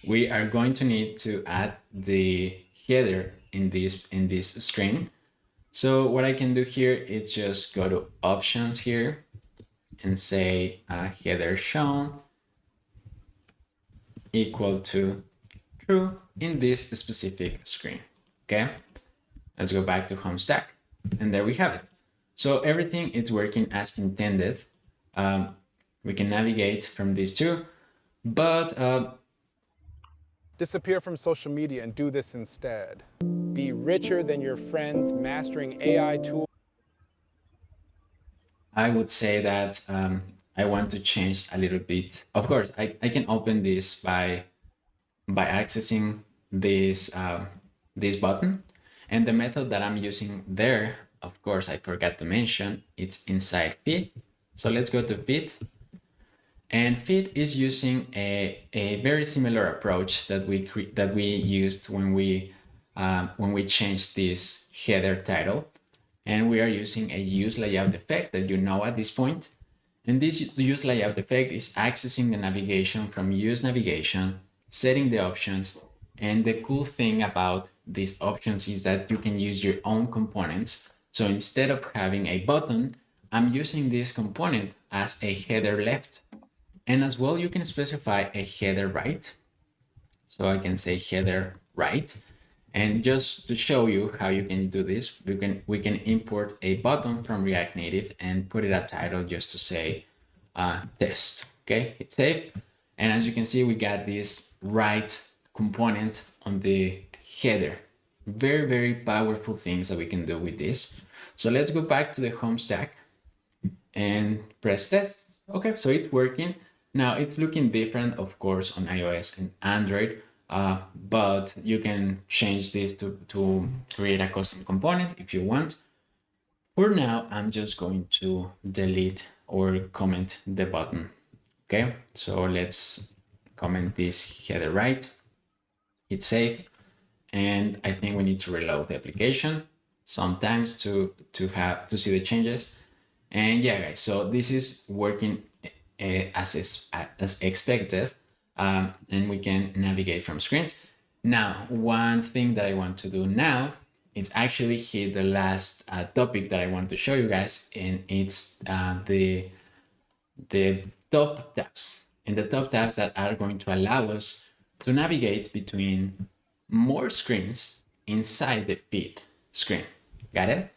we are going to need to add the header in this screen. So what I can do here is just go to options here and say header shown equal to true in this specific screen. Okay, let's go back to home stack, and there we have it. So everything is working as intended. We can navigate from these two, but Disappear from social media and do this instead. Be richer than your friends mastering AI tools. I would say that I want to change a little bit. Of course, I can open this by accessing this this button, and the method that I'm using there, of course, I forgot to mention, it's inside feed. So let's go to feed, and feed is using a very similar approach that we used when we changed this header title, and we are using a use layout effect that you know at this point. And this use layout effect is accessing the navigation from use navigation, setting the options, and the cool thing about these options is that you can use your own components. So instead of having a button, I'm using this component as a header left. And as well, you can specify a header right. So I can say header right. And just to show you how you can do this, we can import a button from React Native and put it a title just to say test. Okay, hit save. And as you can see, we got this right component on the header. Very, very powerful things that we can do with this. So let's go back to the home stack and press test. Okay, so it's working. Now it's looking different, of course, on iOS and Android, but you can change this to create a custom component if you want. For now, I'm just going to delete or comment the button. Okay, so let's comment this header right, hit save, and I think we need to reload the application sometimes to see the changes. And yeah, guys, so this is working as expected, and we can navigate from screens. Now, one thing that I want to do now is actually hit the last topic that I want to show you guys, and it's the top tabs. And the top tabs that are going to allow us to navigate between more screens inside the feed screen. Got it?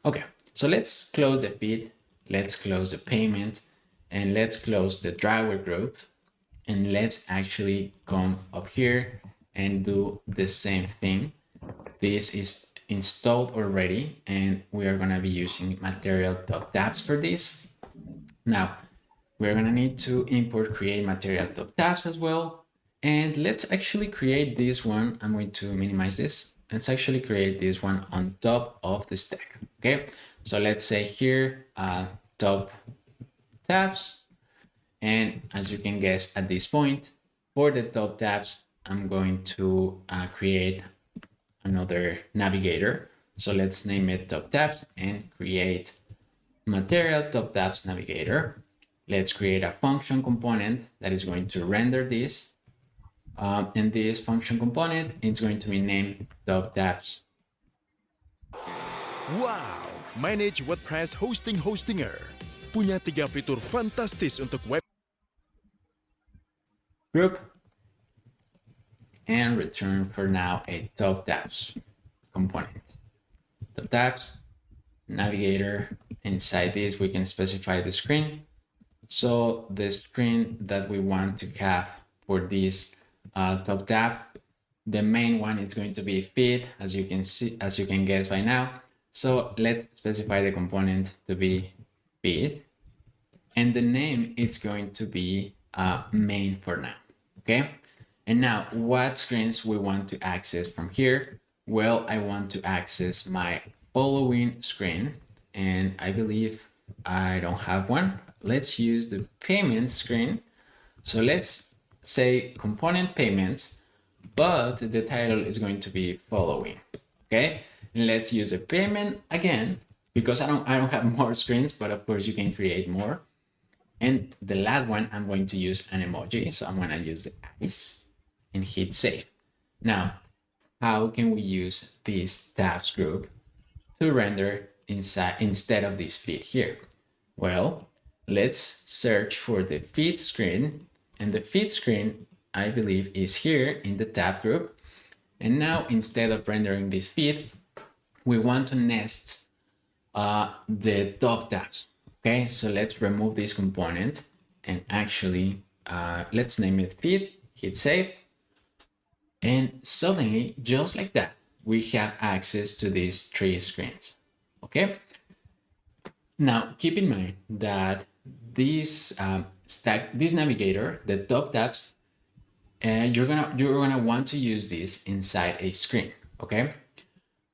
Okay, so let's close the feed, let's close the payment, and let's close the drawer group, and let's actually come up here and do the same thing. This is installed already, and we are gonna be using material top tabs for this. Now, we're gonna need to import create material top tabs as well. And let's actually create this one. I'm going to minimize this. Let's actually create this one on top of the stack. Okay, so let's say here, top tabs. And as you can guess at this point, for the top tabs, I'm going to create another navigator. So let's name it top tabs and create material top tabs navigator. Let's create a function component that is going to render this. And this function component is going to be named top tabs. Wow, manage WordPress Hostinger. Punya 3 fitur fantastis untuk web group, and return for now a top tabs component. the tabs, navigator. Inside this, we can specify the screen. So the screen that we want to have for this top tab, the main one is going to be feed, as you can see, as you can guess by now. So let's specify the component to be feed, and the name is going to be main for now. Okay. And now what screens we want to access from here? Well, I want to access my following screen, and I believe I don't have one. Let's use the payment screen. So let's say component payments, but the title is going to be following. Okay. And let's use a payment again, because I don't have more screens, but of course you can create more. And the last one, I'm going to use an emoji. So I'm going to use the eyes and hit save. Now, how can we use this tabs group to render inside instead of this feed here? Well, let's search for the feed screen, and the feed screen, I believe, is here in the tab group. And now, instead of rendering this feed, we want to nest the top tabs. Okay, so let's remove this component and actually let's name it feed, hit save. And suddenly, just like that, we have access to these three screens. Okay. Now, keep in mind that this this navigator, the top tabs, you're gonna want to use this inside a screen. Okay.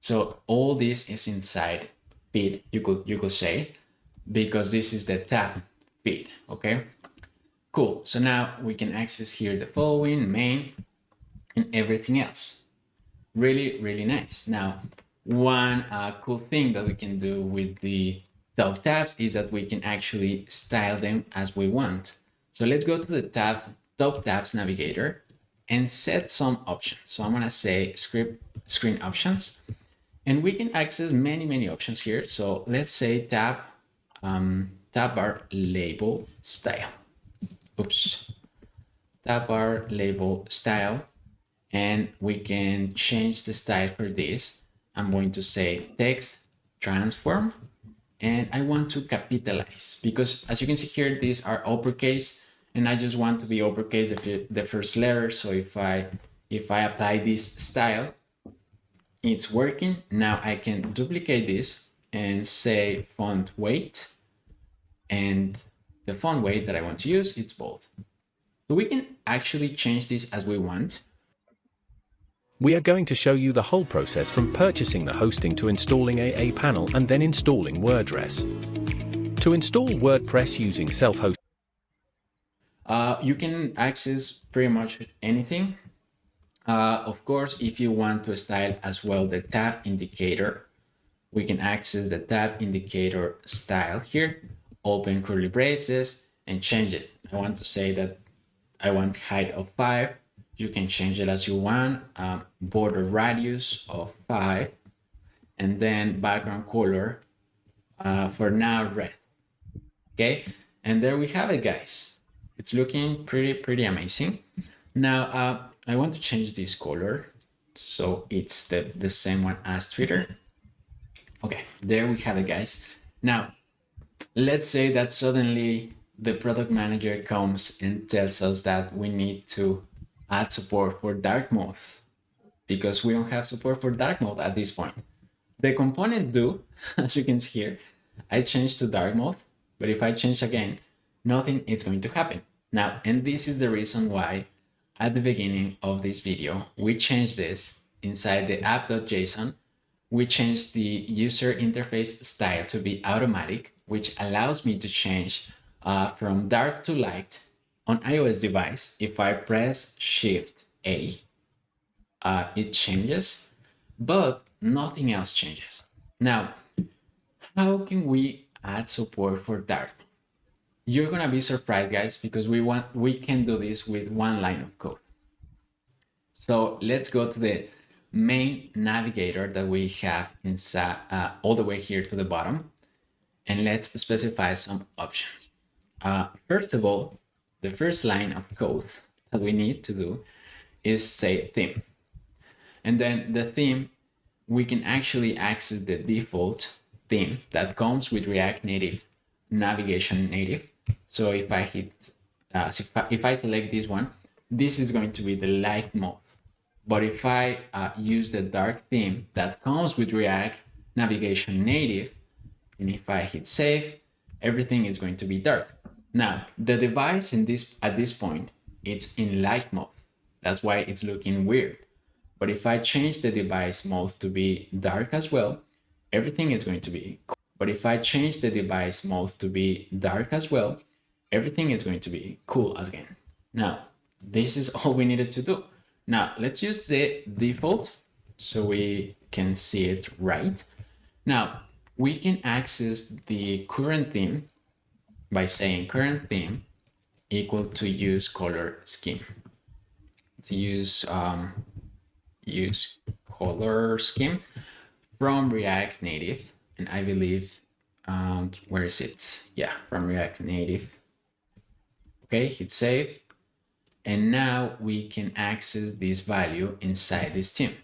So all this is inside feed, you could say, because this is the tab feed. Okay. Cool. So now we can access here the following, main, and everything else. Really, really nice. Now, one cool thing that we can do with the top tabs is that we can actually style them as we want. So let's go to the top tabs navigator and set some options. So I'm gonna say screen options, and we can access many options here. So let's say tab bar label style. Oops, tab bar label style. And we can change the style for this. I'm going to say text transform, and I want to capitalize, because as you can see here, these are uppercase, and I just want to be uppercase the first letter. So if I apply this style, it's working. Now I can duplicate this and say font weight, and the font weight that I want to use, it's bold. So we can actually change this as we want. We are going to show you the whole process from purchasing the hosting to installing AA panel and then installing WordPress. To install WordPress using self-hosted, you can access pretty much anything. Of course, if you want to style as well the tab indicator, we can access the tab indicator style here, open curly braces and change it. I want to say that I want height of 5. You can change it as you want, border radius of 5, and then background color, for now red. Okay, and there we have it, guys. It's looking pretty amazing. Now I want to change this color so it's the same one as Twitter. Okay, there we have it, guys. Now let's say that suddenly the product manager comes and tells us that we need to add support for dark mode, because we don't have support for dark mode at this point. The component do, as you can see here, I changed to dark mode, but if I change again, nothing is going to happen. Now, and this is the reason why at the beginning of this video, we changed this inside the app.json. We changed the user interface style to be automatic, which allows me to change from dark to light on iOS device. If I press Shift A, it changes, but nothing else changes. Now, how can we add support for dark? You're gonna be surprised, guys, because we can do this with one line of code. So let's go to the main navigator that we have inside, all the way here to the bottom, and let's specify some options. First of all, the first line of code that we need to do is say theme. And then the theme we can actually access the default theme that comes with React Native Navigation Native. So if I hit, if I select this one, this is going to be the light mode. But if I use the dark theme that comes with React Navigation Native, and if I hit save, everything is going to be dark. Now, the device at this point, it's in light mode. That's why it's looking weird. But if I change the device mode to be dark as well, everything is going to be cool. But if I change the device mode to be dark as well, everything is going to be cool again. Now, this is all we needed to do. Now, let's use the default so we can see it right. Now, we can access the current theme by saying current theme equal to use color scheme. To use color scheme from React Native, and I believe where is it? Yeah, from React Native. Okay, hit save, and now we can access this value inside this theme.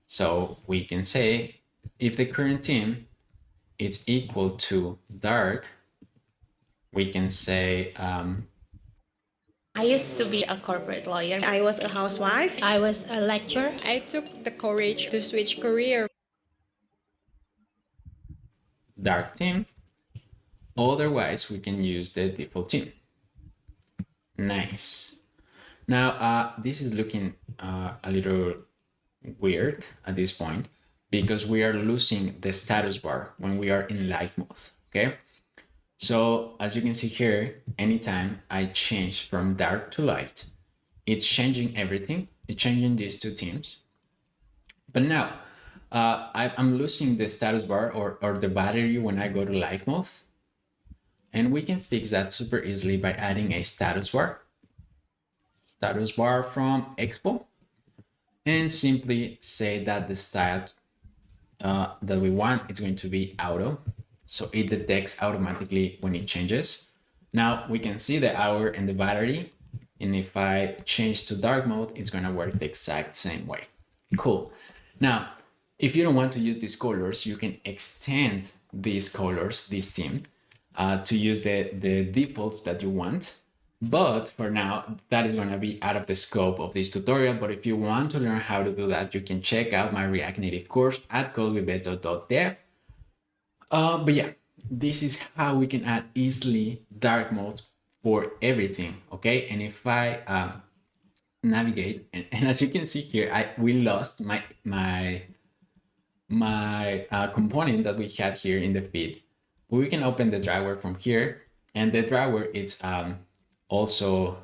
So we can say if the current theme is equal to dark, we can say I used to be a corporate lawyer. I was a housewife. I was a lecturer. I took the courage to switch career. Dark theme. Otherwise, we can use the default theme. Nice. Now, this is looking a little weird at this point because we are losing the status bar when we are in light mode, okay? So as you can see here, anytime I change from dark to light, it's changing everything. It's changing these two themes. But now I'm losing the status bar or the battery when I go to light mode. And we can fix that super easily by adding a status bar. Status bar from Expo. And simply say that the style that we want is going to be auto. So it detects automatically when it changes. Now we can see the hour and the battery. And if I change to dark mode, it's gonna work the exact same way. Cool. Now, if you don't want to use these colors, you can extend these colors, this theme, to use the defaults that you want. But for now, that is gonna be out of the scope of this tutorial. But if you want to learn how to do that, you can check out my React Native course at codewithbeto.dev. But yeah, this is how we can add easily dark modes for everything, okay? And if I navigate, and as you can see here, we lost my component that we had here in the feed. We can open the drawer from here, and the drawer is also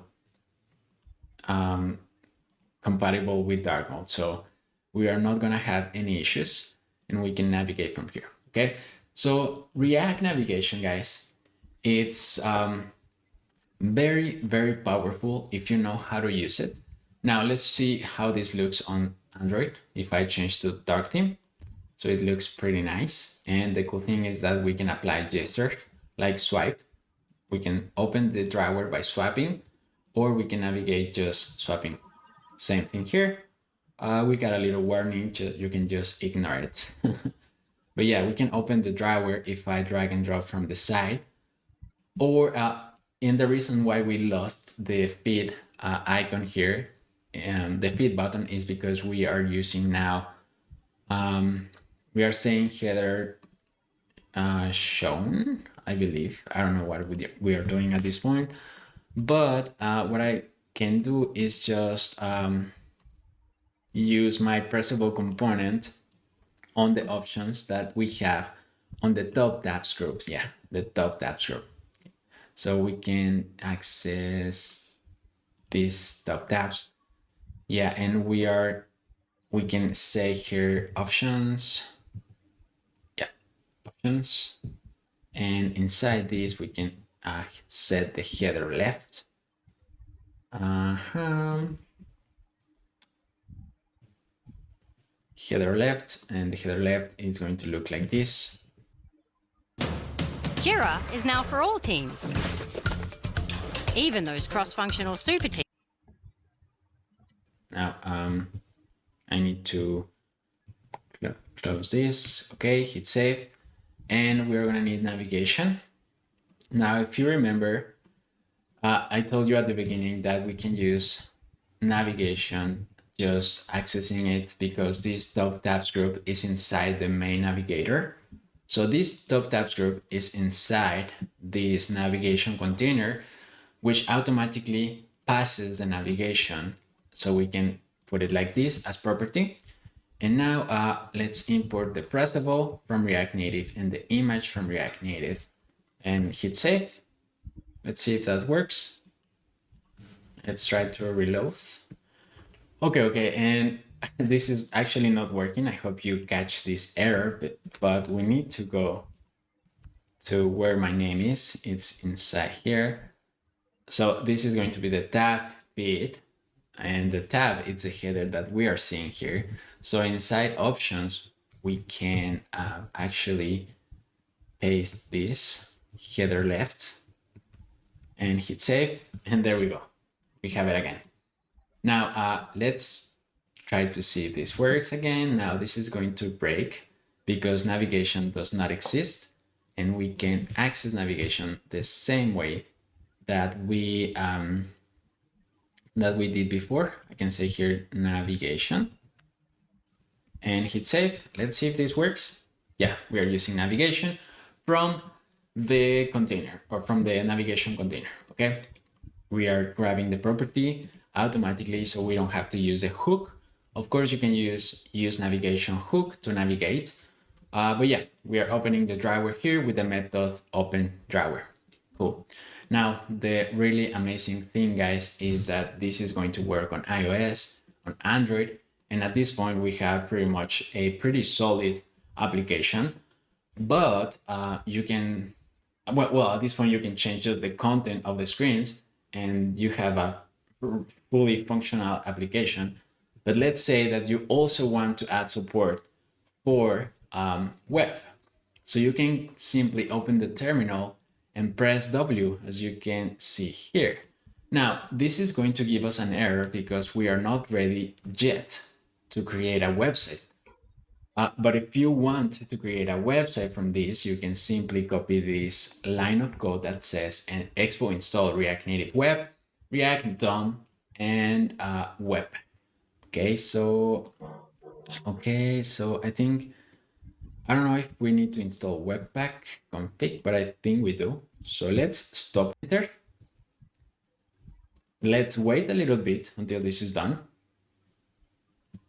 compatible with dark mode, so we are not gonna have any issues, and we can navigate from here, okay? So React navigation, guys, it's very, very powerful if you know how to use it. Now let's see how this looks on Android. If I change to dark theme, so it looks pretty nice. And the cool thing is that we can apply gesture like swipe. We can open the drawer by swiping, or we can navigate just swiping. Same thing here. We got a little warning, you can just ignore it. But yeah, we can open the drawer if I drag and drop from the side. Or and the reason why we lost the feed icon here, and the feed button, is because we are using now, we are saying header shown, I believe. I don't know what we are doing at this point. But what I can do is just use my pressable component on the options that we have on the top tabs groups. Yeah, the top tabs group. So we can access these top tabs. Yeah, and we can say here options. Yeah, options. And inside this, we can set the header left. Header left, and the header left is going to look like this. Jira is now for all teams, even those cross-functional super teams. Now, I need to close this. Okay, hit save. And we're gonna need navigation. Now, if you remember, I told you at the beginning that we can use navigation just accessing it because this top tabs group is inside the main navigator. So this top tabs group is inside this navigation container, which automatically passes the navigation. So we can put it like this as property. And now let's import the pressable from React Native and the image from React Native and hit save. Let's see if that works. Let's try to reload. Okay, and this is actually not working. I hope you catch this error, but we need to go to where my name is. It's inside here. So this is going to be the tab feed, and the tab is the header that we are seeing here. So inside options, we can actually paste this header left and hit save, and there we go. We have it again. Now let's try to see if this works again. Now this is going to break because navigation does not exist, and we can access navigation the same way that we did before. I can say here navigation and hit save. Let's see if this works. Yeah, we are using navigation from the container or from the navigation container. Okay, we are grabbing the property automatically, so we don't have to use a hook. Of course, you can use navigation hook to navigate, but yeah, we are opening the drawer here with the method open drawer. Cool. Now, the really amazing thing, guys, is that this is going to work on iOS, on Android, and at this point, we have pretty much a pretty solid application. But you can, well, at this point, you can change just the content of the screens, and you have a fully functional application. But let's say that you also want to add support for web. So you can simply open the terminal and press W, as you can see here. Now, this is going to give us an error because we are not ready yet to create a website. But if you want to create a website from this, you can simply copy this line of code that says an expo install React Native Web, React DOM, and web. Okay, so I think, I don't know if we need to install webpack config, but I think we do. So let's stop there. Let's wait a little bit until this is done.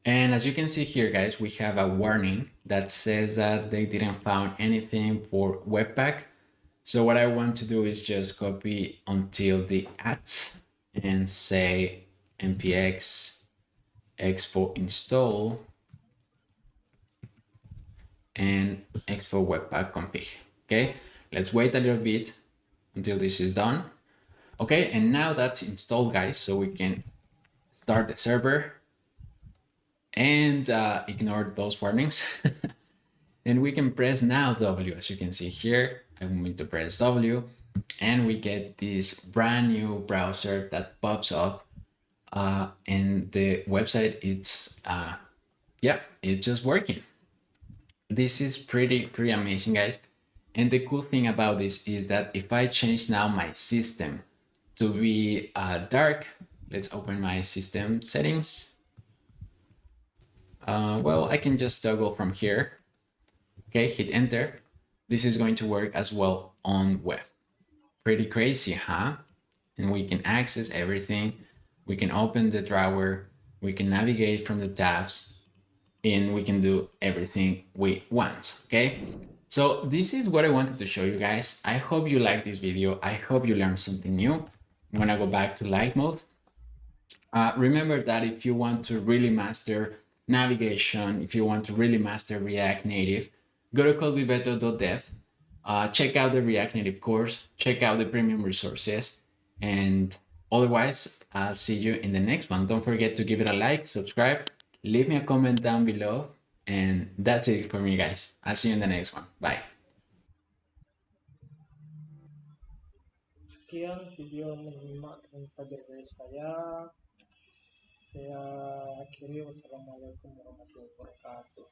And as you can see here, guys, we have a warning that says that they didn't found anything for webpack. So what I want to do is just copy until the ads and say npx expo install and expo webpack config. Okay, let's wait a little bit until this is done. Okay, and now that's installed, guys, so we can start the server and ignore those warnings. And we can press now W. As you can see here, I'm going to press W, and we get this brand new browser that pops up, and the website, it's just working. This is pretty amazing, guys. And the cool thing about this is that if I change now my system to be dark, let's open my system settings. Well, I can just toggle from here. Okay, hit enter. This is going to work as well on web. Pretty crazy, huh? And we can access everything. We can open the drawer. We can navigate from the tabs, and we can do everything we want, okay? So this is what I wanted to show you guys. I hope you liked this video. I hope you learned something new. I'm gonna go back to light mode. Remember that if you want to really master navigation, if you want to really master React Native, go to codebebetter.dev, check out the React Native course, check out the premium resources, and otherwise, I'll see you in the next one. Don't forget to give it a like, subscribe, leave me a comment down below, and that's it for me, guys. I'll see you in the next one. Bye. Sekian video menyimak dan belajar dari saya. Saya akhiri, wassalamualaikum warahmatullahi wabarakatuh.